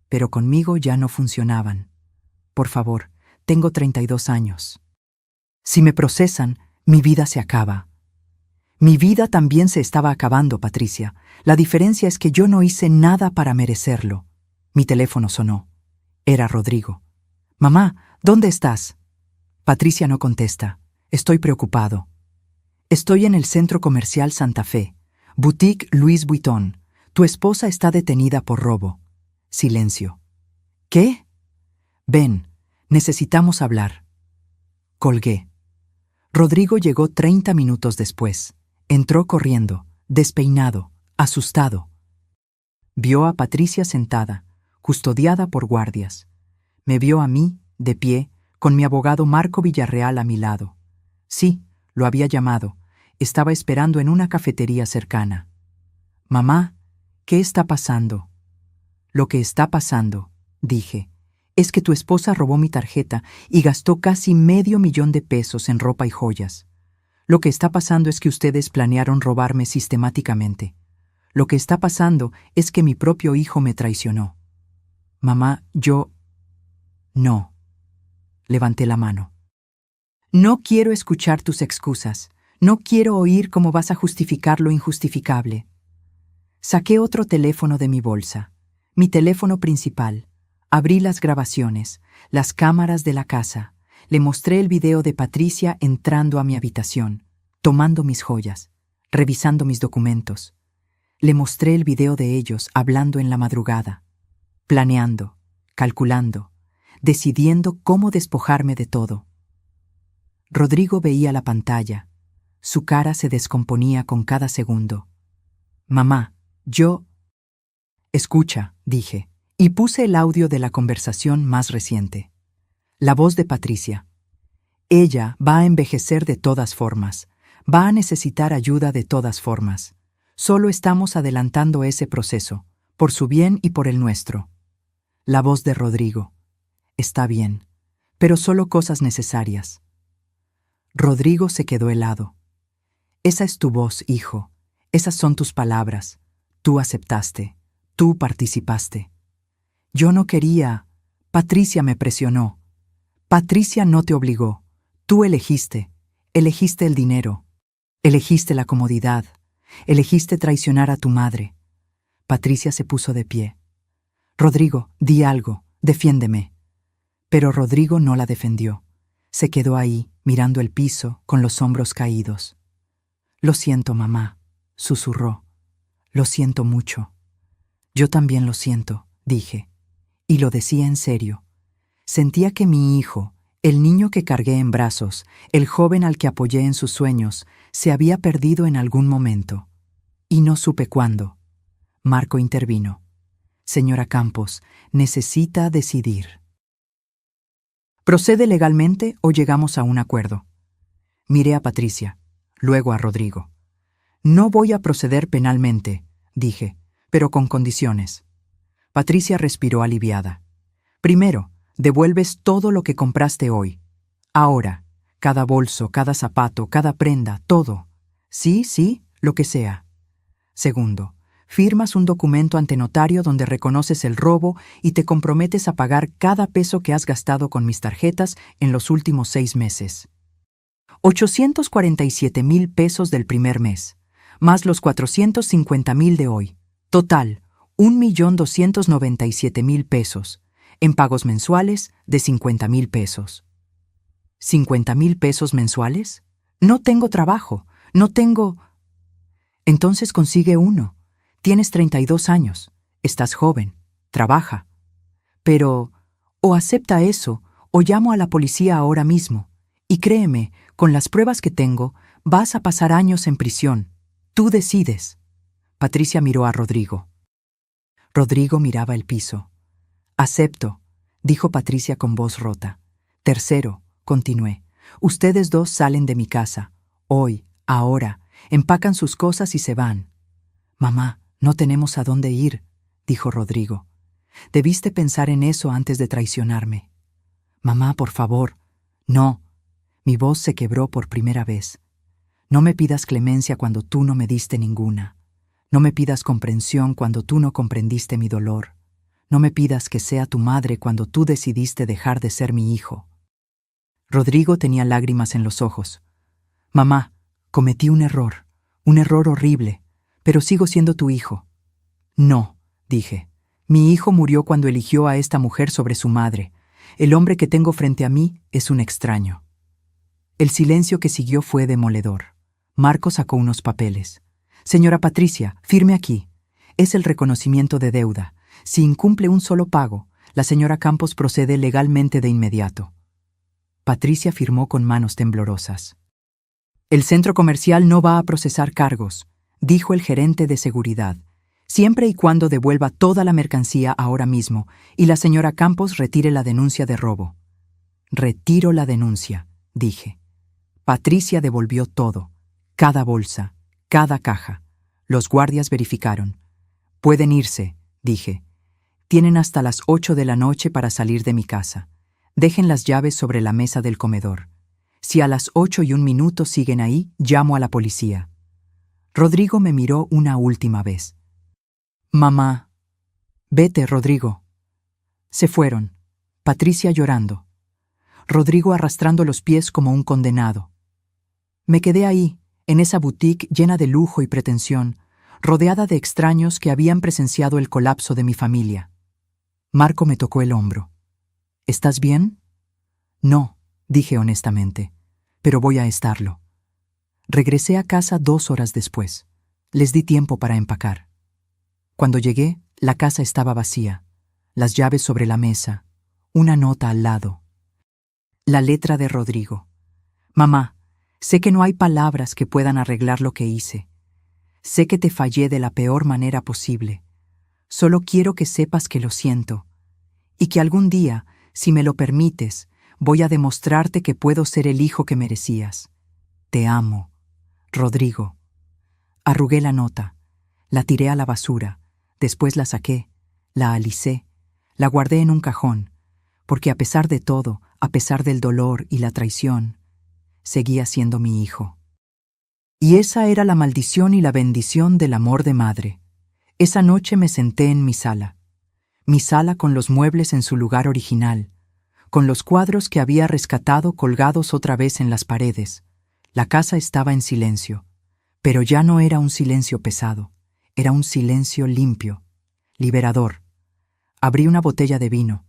Speaker 1: Pero conmigo ya no funcionaban. «Por favor, tengo 32 años. Si me procesan, mi vida se acaba». «Mi vida también se estaba acabando, Patricia. La diferencia es que yo no hice nada para merecerlo». Mi teléfono sonó. Era Rodrigo. «Mamá, ¿dónde estás?» Patricia no contesta. «Estoy preocupado». «Estoy en el centro comercial Santa Fe. Boutique Louis Vuitton. Tu esposa está detenida por robo». Silencio. «¿Qué?» «Ven, necesitamos hablar». Colgué. Rodrigo llegó 30 minutos después. Entró corriendo, despeinado, asustado. Vio a Patricia sentada, custodiada por guardias. Me vio a mí, de pie, con mi abogado Marco Villarreal a mi lado. Sí, lo había llamado. Estaba esperando en una cafetería cercana. «Mamá, ¿qué está pasando?» «Lo que está pasando», dije, «es que tu esposa robó mi tarjeta y gastó casi $500,000 de pesos en ropa y joyas. Lo que está pasando es que ustedes planearon robarme sistemáticamente. Lo que está pasando es que mi propio hijo me traicionó». «Mamá, yo...» «No». Levanté la mano. «No quiero escuchar tus excusas. No quiero oír cómo vas a justificar lo injustificable». Saqué otro teléfono de mi bolsa, mi teléfono principal. Abrí las grabaciones, las cámaras de la casa. Le mostré el video de Patricia entrando a mi habitación, tomando mis joyas, revisando mis documentos. Le mostré el video de ellos hablando en la madrugada, planeando, calculando, decidiendo cómo despojarme de todo. Rodrigo veía la pantalla. Su cara se descomponía con cada segundo. «Mamá, yo...» «Escucha», dije, y puse el audio de la conversación más reciente. La voz de Patricia. «Ella va a envejecer de todas formas. Va a necesitar ayuda de todas formas. Solo estamos adelantando ese proceso, por su bien y por el nuestro». La voz de Rodrigo. «Está bien, pero solo cosas necesarias». Rodrigo se quedó helado. «Esa es tu voz, hijo. Esas son tus palabras. Tú aceptaste. Tú participaste». «Yo no quería. Patricia me presionó». «Patricia no te obligó. Tú elegiste. Elegiste el dinero. Elegiste la comodidad. Elegiste traicionar a tu madre». Patricia se puso de pie. «Rodrigo, di algo. Defiéndeme». Pero Rodrigo no la defendió. Se quedó ahí, mirando el piso con los hombros caídos. «Lo siento, mamá», susurró. «Lo siento mucho». «Yo también lo siento», dije, y lo decía en serio. Sentía que mi hijo, el niño que cargué en brazos, el joven al que apoyé en sus sueños, se había perdido en algún momento. Y no supe cuándo. Marco intervino. «Señora Campos, necesita decidir. ¿Procede legalmente o llegamos a un acuerdo?» Miré a Patricia, luego a Rodrigo. «No voy a proceder penalmente», dije, «pero con condiciones». Patricia respiró aliviada. «Primero, devuelves todo lo que compraste hoy. Ahora, cada bolso, cada zapato, cada prenda, todo. Sí, sí, lo que sea. Segundo, firmas un documento ante notario donde reconoces el robo y te comprometes a pagar cada peso que has gastado con mis tarjetas en los últimos 6 meses. 847,000 pesos del primer mes, más los 450,000 de hoy. Total, 1,297,000 pesos, en pagos mensuales de 50,000 pesos. ¿50,000 pesos mensuales? No tengo trabajo, no tengo... Entonces consigue uno. Tienes 32 años, estás joven, trabaja. Pero, o acepta eso, o llamo a la policía ahora mismo. Y créeme, con las pruebas que tengo, vas a pasar años en prisión. Tú decides». Patricia miró a Rodrigo. Rodrigo miraba el piso. «Acepto», dijo Patricia con voz rota. «Tercero», continué, «ustedes dos salen de mi casa. Hoy, ahora, empacan sus cosas y se van». «Mamá, no tenemos a dónde ir», dijo Rodrigo. «Debiste pensar en eso antes de traicionarme». «Mamá, por favor». «No». Mi voz se quebró por primera vez. «No me pidas clemencia cuando tú no me diste ninguna. No me pidas comprensión cuando tú no comprendiste mi dolor. No me pidas que sea tu madre cuando tú decidiste dejar de ser mi hijo». Rodrigo tenía lágrimas en los ojos. «Mamá, cometí un error horrible, pero sigo siendo tu hijo». «No», dije. «Mi hijo murió cuando eligió a esta mujer sobre su madre. El hombre que tengo frente a mí es un extraño». El silencio que siguió fue demoledor. Marco sacó unos papeles. «Señora Patricia, firme aquí. Es el reconocimiento de deuda. Si incumple un solo pago, la señora Campos procede legalmente de inmediato». Patricia firmó con manos temblorosas. «El centro comercial no va a procesar cargos», dijo el gerente de seguridad, «siempre y cuando devuelva toda la mercancía ahora mismo y la señora Campos retire la denuncia de robo». «Retiro la denuncia», dije. Patricia devolvió todo, cada bolsa, cada caja. Los guardias verificaron. «Pueden irse», dije. «Tienen hasta las 8 de la noche para salir de mi casa. Dejen las llaves sobre la mesa del comedor. Si a las 8:01 siguen ahí, llamo a la policía». Rodrigo me miró una última vez. «Mamá». «Vete, Rodrigo». Se fueron, Patricia llorando, Rodrigo arrastrando los pies como un condenado. Me quedé ahí, en esa boutique llena de lujo y pretensión, rodeada de extraños que habían presenciado el colapso de mi familia. Marco me tocó el hombro. «¿Estás bien?» «No», dije honestamente, «pero voy a estarlo». Regresé a casa 2 horas después. Les di tiempo para empacar. Cuando llegué, la casa estaba vacía, las llaves sobre la mesa, una nota al lado. La letra de Rodrigo. «Mamá, sé que no hay palabras que puedan arreglar lo que hice. Sé que te fallé de la peor manera posible. Solo quiero que sepas que lo siento, y que algún día, si me lo permites, voy a demostrarte que puedo ser el hijo que merecías. Te amo. Rodrigo». Arrugué la nota, la tiré a la basura, después la saqué, la alicé, la guardé en un cajón, porque a pesar de todo, a pesar del dolor y la traición, seguía siendo mi hijo. Y esa era la maldición y la bendición del amor de madre. Esa noche me senté en mi sala con los muebles en su lugar original, con los cuadros que había rescatado colgados otra vez en las paredes. La casa estaba en silencio, pero ya no era un silencio pesado, era un silencio limpio, liberador. Abrí una botella de vino.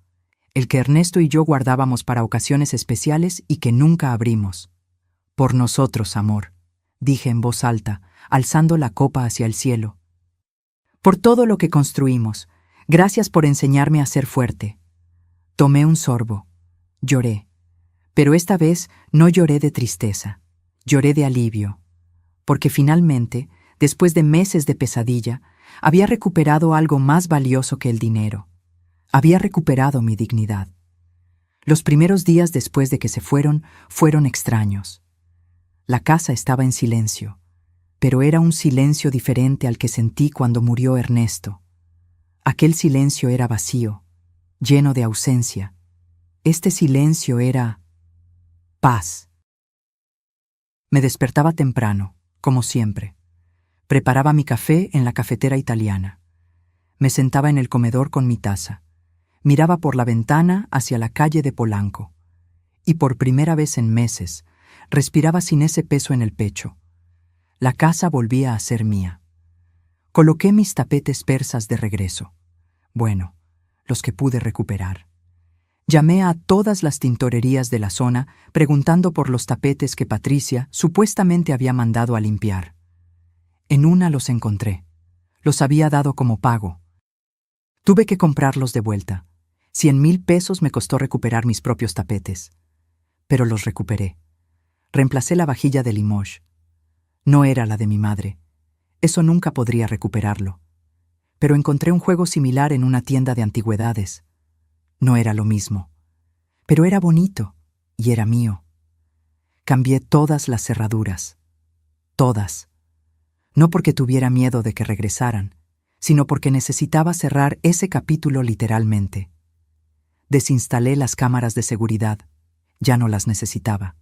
Speaker 1: el que Ernesto y yo guardábamos para ocasiones especiales y que nunca abrimos. Por nosotros, amor, dije en voz alta, alzando la copa hacia el cielo. Por todo lo que construimos, gracias por enseñarme a ser fuerte. Tomé un sorbo. Lloré. Pero esta vez no lloré de tristeza. Lloré de alivio. Porque finalmente, después de meses de pesadilla, había recuperado algo más valioso que el dinero. Había recuperado mi dignidad. Los primeros días después de que se fueron extraños. La casa estaba en silencio, pero era un silencio diferente al que sentí cuando murió Ernesto. Aquel silencio era vacío, lleno de ausencia. Este silencio era paz. Me despertaba temprano, como siempre. Preparaba mi café en la cafetera italiana. Me sentaba en el comedor con mi taza. Miraba por la ventana hacia la calle de Polanco. Y por primera vez en meses, respiraba sin ese peso en el pecho. La casa volvía a ser mía. Coloqué mis tapetes persas de regreso. Bueno, los que pude recuperar. Llamé a todas las tintorerías de la zona preguntando por los tapetes que Patricia supuestamente había mandado a limpiar. En una los encontré. Los había dado como pago. Tuve que comprarlos de vuelta. 100,000 pesos me costó recuperar mis propios tapetes. Pero los recuperé. Reemplacé la vajilla de Limoges. No era la de mi madre. Eso nunca podría recuperarlo. Pero encontré un juego similar en una tienda de antigüedades. No era lo mismo. Pero era bonito y era mío. Cambié todas las cerraduras. Todas. No porque tuviera miedo de que regresaran, sino porque necesitaba cerrar ese capítulo literalmente. Desinstalé las cámaras de seguridad. Ya no las necesitaba.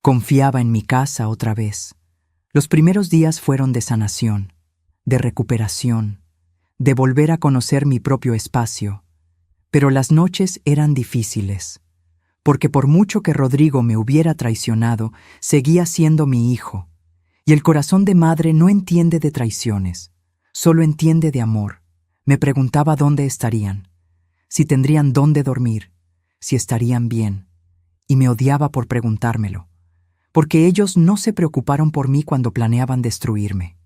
Speaker 1: Confiaba en mi casa otra vez. Los primeros días fueron de sanación, de recuperación, de volver a conocer mi propio espacio. Pero las noches eran difíciles, porque por mucho que Rodrigo me hubiera traicionado, seguía siendo mi hijo. Y el corazón de madre no entiende de traiciones, solo entiende de amor. Me preguntaba dónde estarían, si tendrían dónde dormir, si estarían bien. Y me odiaba por preguntármelo, porque ellos no se preocuparon por mí cuando planeaban destruirme.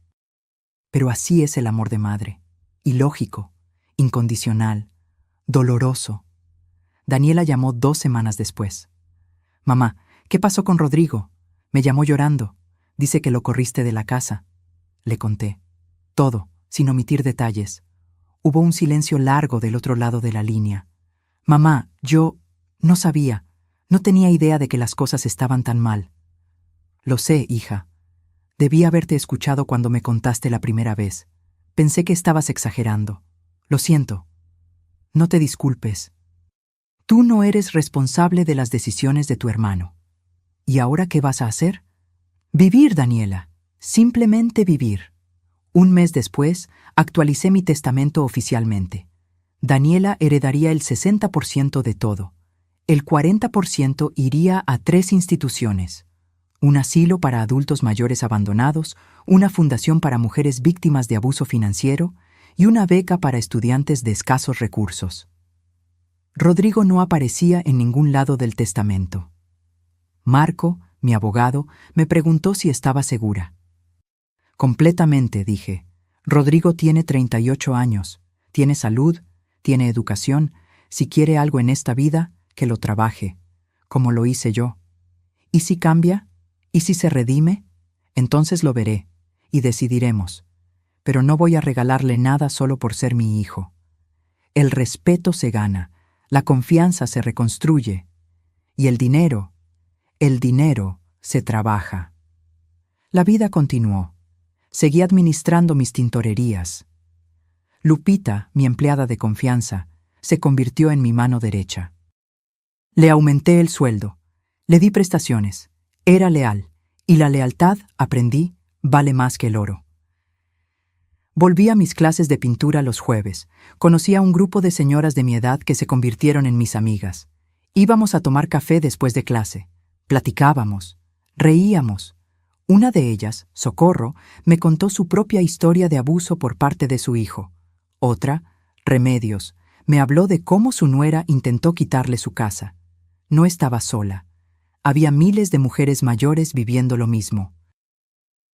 Speaker 1: Pero así es el amor de madre, ilógico, incondicional, doloroso. Daniela llamó 2 semanas después. «Mamá, ¿qué pasó con Rodrigo? Me llamó llorando. Dice que lo corriste de la casa». Le conté. Todo, sin omitir detalles. Hubo un silencio largo del otro lado de la línea. «Mamá, yo no sabía. No tenía idea de que las cosas estaban tan mal». «Lo sé, hija. Debí haberte escuchado cuando me contaste la primera vez. Pensé que estabas exagerando. Lo siento. No te disculpes. Tú no eres responsable de las decisiones de tu hermano. ¿Y ahora qué vas a hacer?» «Vivir, Daniela. Simplemente vivir». Un mes después, actualicé mi testamento oficialmente. Daniela heredaría el 60% de todo. El 40% iría a 3 instituciones. Un asilo para adultos mayores abandonados, una fundación para mujeres víctimas de abuso financiero y una beca para estudiantes de escasos recursos. Rodrigo no aparecía en ningún lado del testamento. Marco, mi abogado, me preguntó si estaba segura. «Completamente», dije. «Rodrigo tiene 38 años, tiene salud, tiene educación. Si quiere algo en esta vida, que lo trabaje, como lo hice yo. ¿Y si cambia? ¿Y si se redime? Entonces lo veré, y decidiremos. Pero no voy a regalarle nada solo por ser mi hijo. El respeto se gana, la confianza se reconstruye, y el dinero se trabaja». La vida continuó. Seguí administrando mis tintorerías. Lupita, mi empleada de confianza, se convirtió en mi mano derecha. Le aumenté el sueldo, le di prestaciones, era leal, y la lealtad, aprendí, vale más que el oro. Volví a mis clases de pintura los jueves. Conocí a un grupo de señoras de mi edad que se convirtieron en mis amigas. Íbamos a tomar café después de clase. Platicábamos, reíamos. Una de ellas, Socorro, me contó su propia historia de abuso por parte de su hijo. Otra, Remedios, Me habló de cómo su nuera intentó quitarle su casa. No estaba sola. Había miles de mujeres mayores viviendo lo mismo,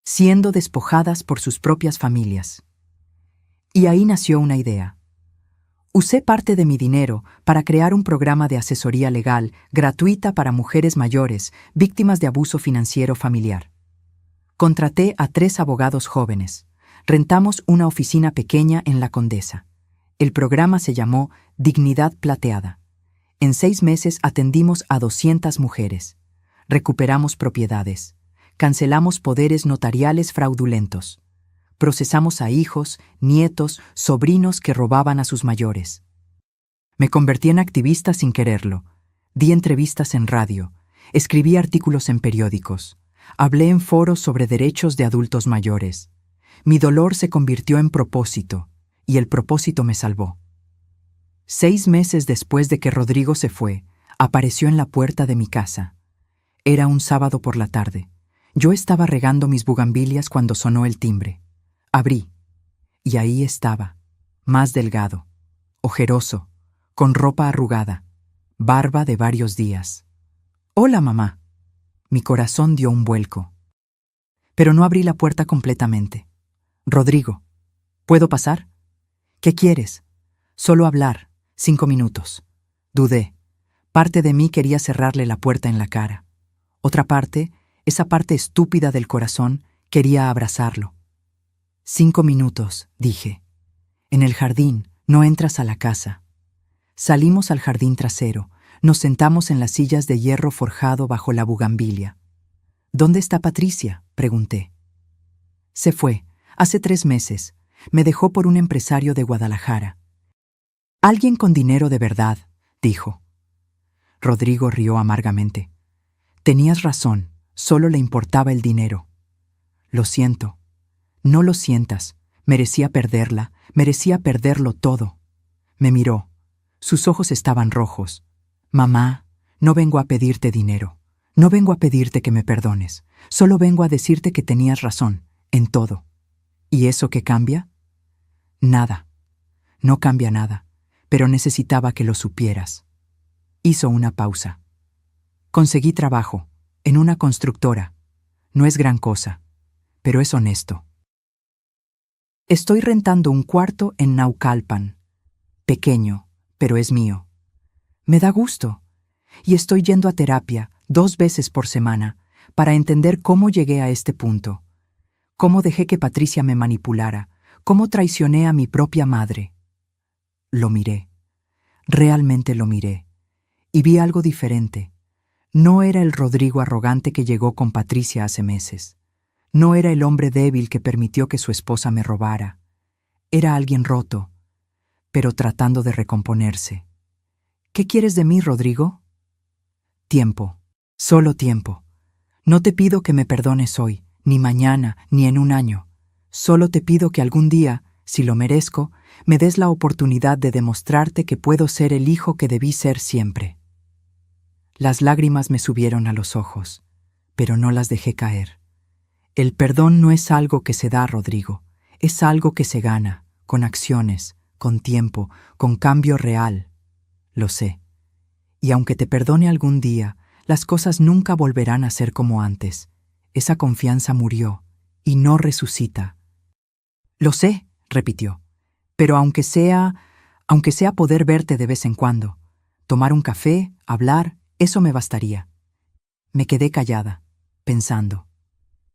Speaker 1: siendo despojadas por sus propias familias. Y ahí nació una idea. Usé parte de mi dinero para crear un programa de asesoría legal gratuita para mujeres mayores víctimas de abuso financiero familiar. Contraté a 3 abogados jóvenes. Rentamos una oficina pequeña en La Condesa. El programa se llamó Dignidad Plateada. En 6 meses atendimos a 200 mujeres. Recuperamos propiedades. Cancelamos poderes notariales fraudulentos. Procesamos a hijos, nietos, sobrinos que robaban a sus mayores. Me convertí en activista sin quererlo. Di entrevistas en radio. Escribí artículos en periódicos. Hablé en foros sobre derechos de adultos mayores. Mi dolor se convirtió en propósito, y el propósito me salvó. 6 meses después de que Rodrigo se fue, apareció en la puerta de mi casa. Era un sábado por la tarde. Yo estaba regando mis bugambilias cuando sonó el timbre. Abrí, y ahí estaba, más delgado, ojeroso, con ropa arrugada, barba de varios días. «Hola, mamá». Mi corazón dio un vuelco. Pero no abrí la puerta completamente. «Rodrigo, ¿puedo pasar? ¿Qué quieres?» «Solo hablar, 5 minutos». Dudé. Parte de mí quería cerrarle la puerta en la cara. Otra parte, esa parte estúpida del corazón, quería abrazarlo. 5 minutos, dije. En el jardín, no entras a la casa. Salimos al jardín trasero, nos sentamos en las sillas de hierro forjado bajo la bugambilia. «¿Dónde está Patricia?», pregunté. «Se fue, hace 3 meses. Me dejó por un empresario de Guadalajara». «Alguien con dinero de verdad», dijo. Rodrigo rió amargamente. «Tenías razón, solo le importaba el dinero». «Lo siento». «No lo sientas. Merecía perderla, merecía perderlo todo». Me miró. Sus ojos estaban rojos. «Mamá, no vengo a pedirte dinero. No vengo a pedirte que me perdones. Solo vengo a decirte que tenías razón, en todo». «¿Y eso qué cambia?» «Nada. No cambia nada, pero necesitaba que lo supieras». Hizo una pausa. «Conseguí trabajo, en una constructora. No es gran cosa, pero es honesto. Estoy rentando un cuarto en Naucalpan. Pequeño, pero es mío. Me da gusto. Y estoy yendo a terapia 2 veces por semana para entender cómo llegué a este punto. Cómo dejé que Patricia me manipulara. Cómo traicioné a mi propia madre». Lo miré. Realmente lo miré. Y vi algo diferente. No era el Rodrigo arrogante que llegó con Patricia hace meses. No era el hombre débil que permitió que su esposa me robara. Era alguien roto, pero tratando de recomponerse. «¿Qué quieres de mí, Rodrigo?» «Tiempo. Solo tiempo. No te pido que me perdones hoy, ni mañana, ni en un año. Solo te pido que algún día, si lo merezco, me des la oportunidad de demostrarte que puedo ser el hijo que debí ser siempre». Las lágrimas me subieron a los ojos, pero no las dejé caer. El perdón no es algo que se da, Rodrigo. Es algo que se gana, con acciones, con tiempo, con cambio real. Lo sé. Y aunque te perdone algún día, las cosas nunca volverán a ser como antes. Esa confianza murió y no resucita. «Lo sé», repitió. «Pero aunque sea poder verte de vez en cuando, tomar un café, hablar, eso me bastaría». Me quedé callada, pensando.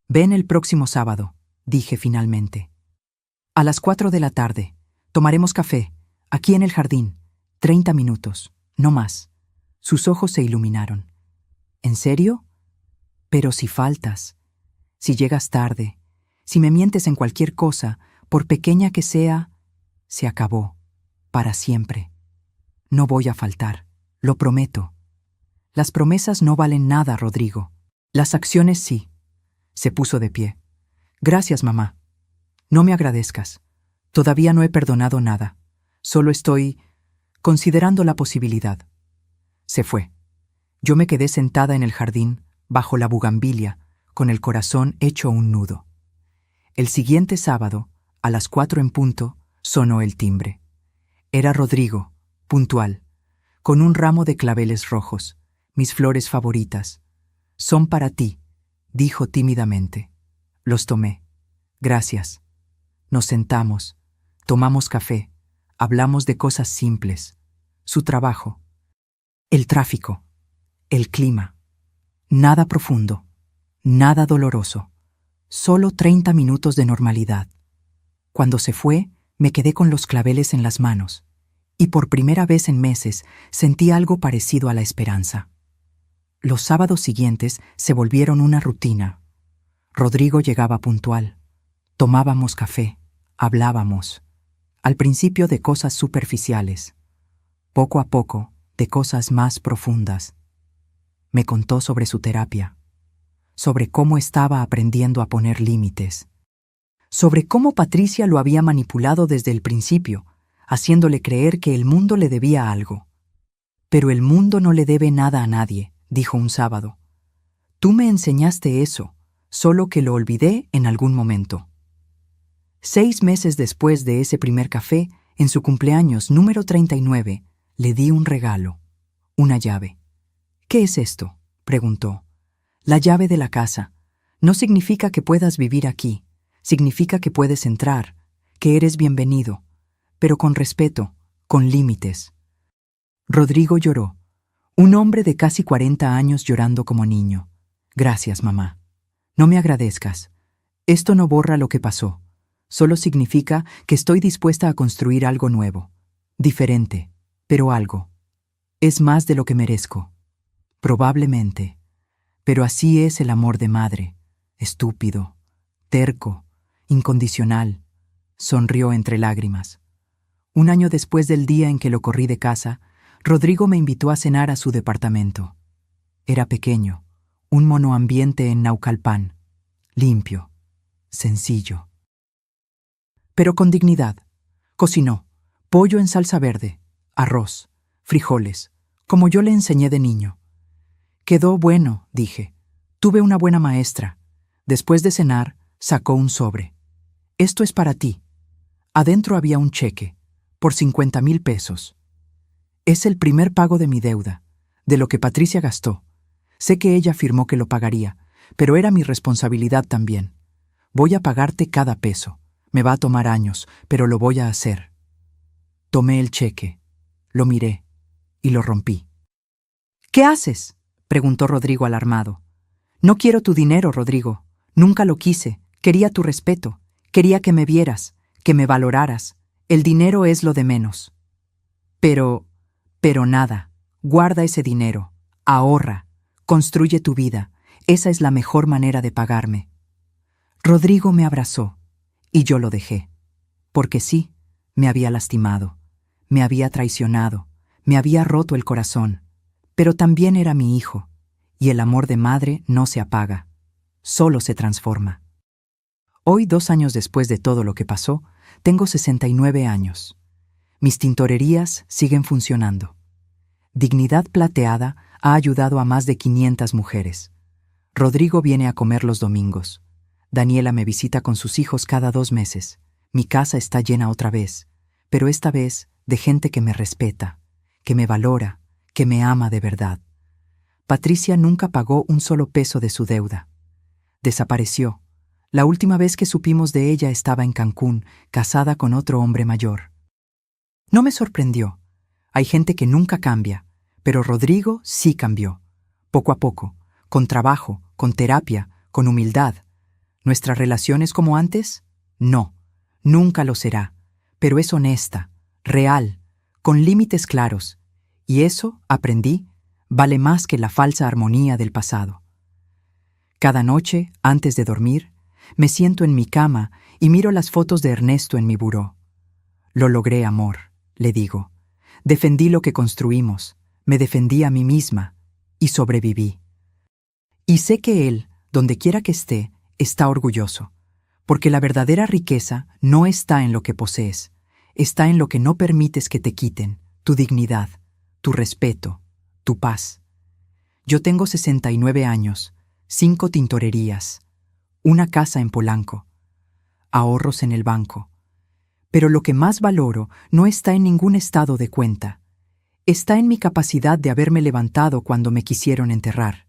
Speaker 1: «Ven el próximo sábado», dije finalmente. «A las 4 de la tarde. Tomaremos café, aquí en el jardín. 30 minutos, no más». Sus ojos se iluminaron. «¿En serio? Pero si faltas, si llegas tarde, si me mientes en cualquier cosa, por pequeña que sea, se acabó, para siempre. No voy a faltar, lo prometo». «Las promesas no valen nada, Rodrigo. Las acciones sí». Se puso de pie. «Gracias, mamá. No me agradezcas. Todavía no he perdonado nada. Solo estoy considerando la posibilidad». Se fue. Yo me quedé sentada en el jardín, bajo la bugambilia, con el corazón hecho un nudo. El siguiente sábado, a las 4 en punto, sonó el timbre. Era Rodrigo, puntual, con un ramo de claveles rojos, mis flores favoritas. Son para ti, dijo tímidamente. Los tomé. Gracias. Nos sentamos, tomamos café, hablamos de cosas simples. Su trabajo, el tráfico, el clima. Nada profundo, nada doloroso. Solo 30 minutos de normalidad. Cuando se fue, me quedé con los claveles en las manos, y por primera vez en meses sentí algo parecido a la esperanza. Los sábados siguientes se volvieron una rutina. Rodrigo llegaba puntual. Tomábamos café, hablábamos. Al principio de cosas superficiales. Poco a poco, de cosas más profundas. Me contó sobre su terapia, sobre cómo estaba aprendiendo a poner límites, sobre cómo Patricia lo había manipulado desde el principio, haciéndole creer que el mundo le debía algo. Pero el mundo no le debe nada a nadie, dijo un sábado. Tú me enseñaste eso, solo que lo olvidé en algún momento. 6 meses después de ese primer café, en su cumpleaños número 39, le di un regalo, una llave. ¿Qué es esto?, preguntó. La llave de la casa. No significa que puedas vivir aquí, significa que puedes entrar, que eres bienvenido, pero con respeto, con límites. Rodrigo lloró, un hombre de casi 40 años llorando como niño. Gracias, mamá. No me agradezcas. Esto no borra lo que pasó. Solo significa que estoy dispuesta a construir algo nuevo, diferente, pero algo. Es más de lo que merezco. Probablemente. Pero así es el amor de madre. Estúpido, terco, incondicional. Sonrió entre lágrimas. Un año después del día en que lo corrí de casa, Rodrigo me invitó a cenar a su departamento. Era pequeño, un monoambiente en Naucalpan. Limpio, sencillo. Pero con dignidad. Cocinó pollo en salsa verde, arroz, frijoles, como yo le enseñé de niño. Quedó bueno, dije. Tuve una buena maestra. Después de cenar, sacó un sobre. Esto es para ti. Adentro había un cheque, por 50,000 pesos. Es el primer pago de mi deuda, de lo que Patricia gastó. Sé que ella afirmó que lo pagaría, pero era mi responsabilidad también. Voy a pagarte cada peso. Me va a tomar años, pero lo voy a hacer. Tomé el cheque, lo miré y lo rompí. ¿Qué haces?, preguntó Rodrigo alarmado. No quiero tu dinero, Rodrigo. Nunca lo quise. Quería tu respeto. Quería que me vieras, que me valoraras. El dinero es lo de menos. Pero nada. Guarda ese dinero. Ahorra. Construye tu vida. Esa es la mejor manera de pagarme. Rodrigo me abrazó. Y yo lo dejé. Porque sí, me había lastimado, me había traicionado, me había roto el corazón. Pero también era mi hijo, y el amor de madre no se apaga, solo se transforma. Hoy, 2 años después de todo lo que pasó, tengo 69 años. Mis tintorerías siguen funcionando. Dignidad Plateada ha ayudado a más de 500 mujeres. Rodrigo viene a comer los domingos. Daniela me visita con sus hijos cada 2 meses. Mi casa está llena otra vez, pero esta vez de gente que me respeta, que me valora, que me ama de verdad. Patricia nunca pagó un solo peso de su deuda. Desapareció. La última vez que supimos de ella estaba en Cancún, casada con otro hombre mayor. No me sorprendió. Hay gente que nunca cambia, pero Rodrigo sí cambió. Poco a poco, con trabajo, con terapia, con humildad. ¿Nuestra relación es como antes? No, nunca lo será, pero es honesta, real, con límites claros, y eso, aprendí, vale más que la falsa armonía del pasado. Cada noche, antes de dormir, me siento en mi cama y miro las fotos de Ernesto en mi buró. Lo logré, amor, le digo. Defendí lo que construimos, me defendí a mí misma y sobreviví. Y sé que él, donde quiera que esté, está orgulloso, porque la verdadera riqueza no está en lo que posees, está en lo que no permites que te quiten, tu dignidad, tu respeto, tu paz. Yo tengo 69 años, 5 tintorerías, una casa en Polanco, ahorros en el banco. Pero lo que más valoro no está en ningún estado de cuenta, Está en mi capacidad de haberme levantado cuando me quisieron enterrar.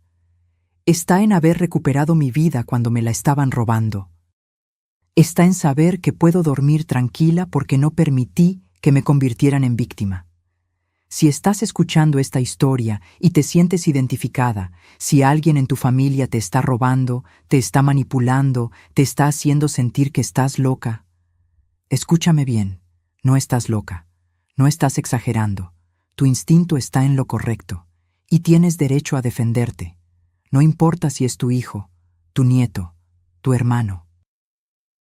Speaker 1: Está en haber recuperado mi vida cuando me la estaban robando. Está en saber que puedo dormir tranquila porque no permití que me convirtieran en víctima. Si estás escuchando esta historia y te sientes identificada, si alguien en tu familia te está robando, te está manipulando, te está haciendo sentir que estás loca, escúchame bien, no estás loca, no estás exagerando, tu instinto está en lo correcto y tienes derecho a defenderte, no importa si es tu hijo, tu nieto, tu hermano.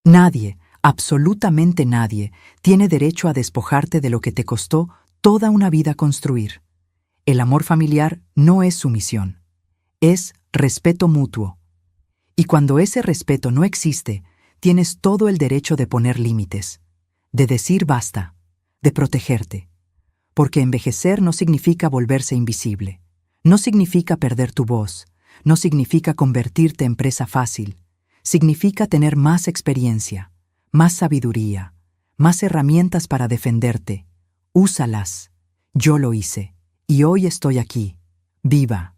Speaker 1: Nadie, absolutamente nadie, tiene derecho a despojarte de lo que te costó toda una vida construir. El amor familiar no es sumisión, es respeto mutuo. Y cuando ese respeto no existe, tienes todo el derecho de poner límites, de decir basta, de protegerte. Porque envejecer no significa volverse invisible, no significa perder tu voz, no significa convertirte en presa fácil, significa tener más experiencia, más sabiduría, más herramientas para defenderte. Úsalas. Yo lo hice, y hoy estoy aquí, viva,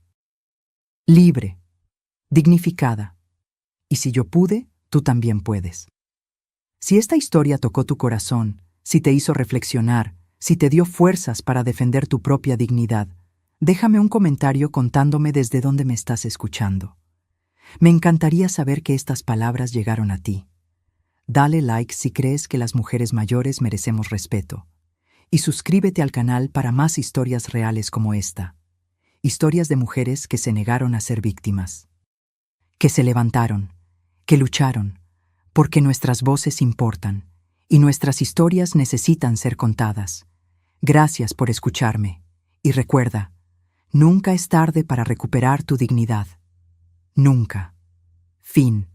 Speaker 1: libre, dignificada. Y si yo pude, tú también puedes. Si esta historia tocó tu corazón, si te hizo reflexionar, si te dio fuerzas para defender tu propia dignidad, déjame un comentario contándome desde dónde me estás escuchando. Me encantaría saber que estas palabras llegaron a ti. Dale like si crees que las mujeres mayores merecemos respeto. Y suscríbete al canal para más historias reales como esta. Historias de mujeres que se negaron a ser víctimas. Que se levantaron, que lucharon, porque nuestras voces importan y nuestras historias necesitan ser contadas. Gracias por escucharme. Y recuerda, nunca es tarde para recuperar tu dignidad. Nunca. Fin.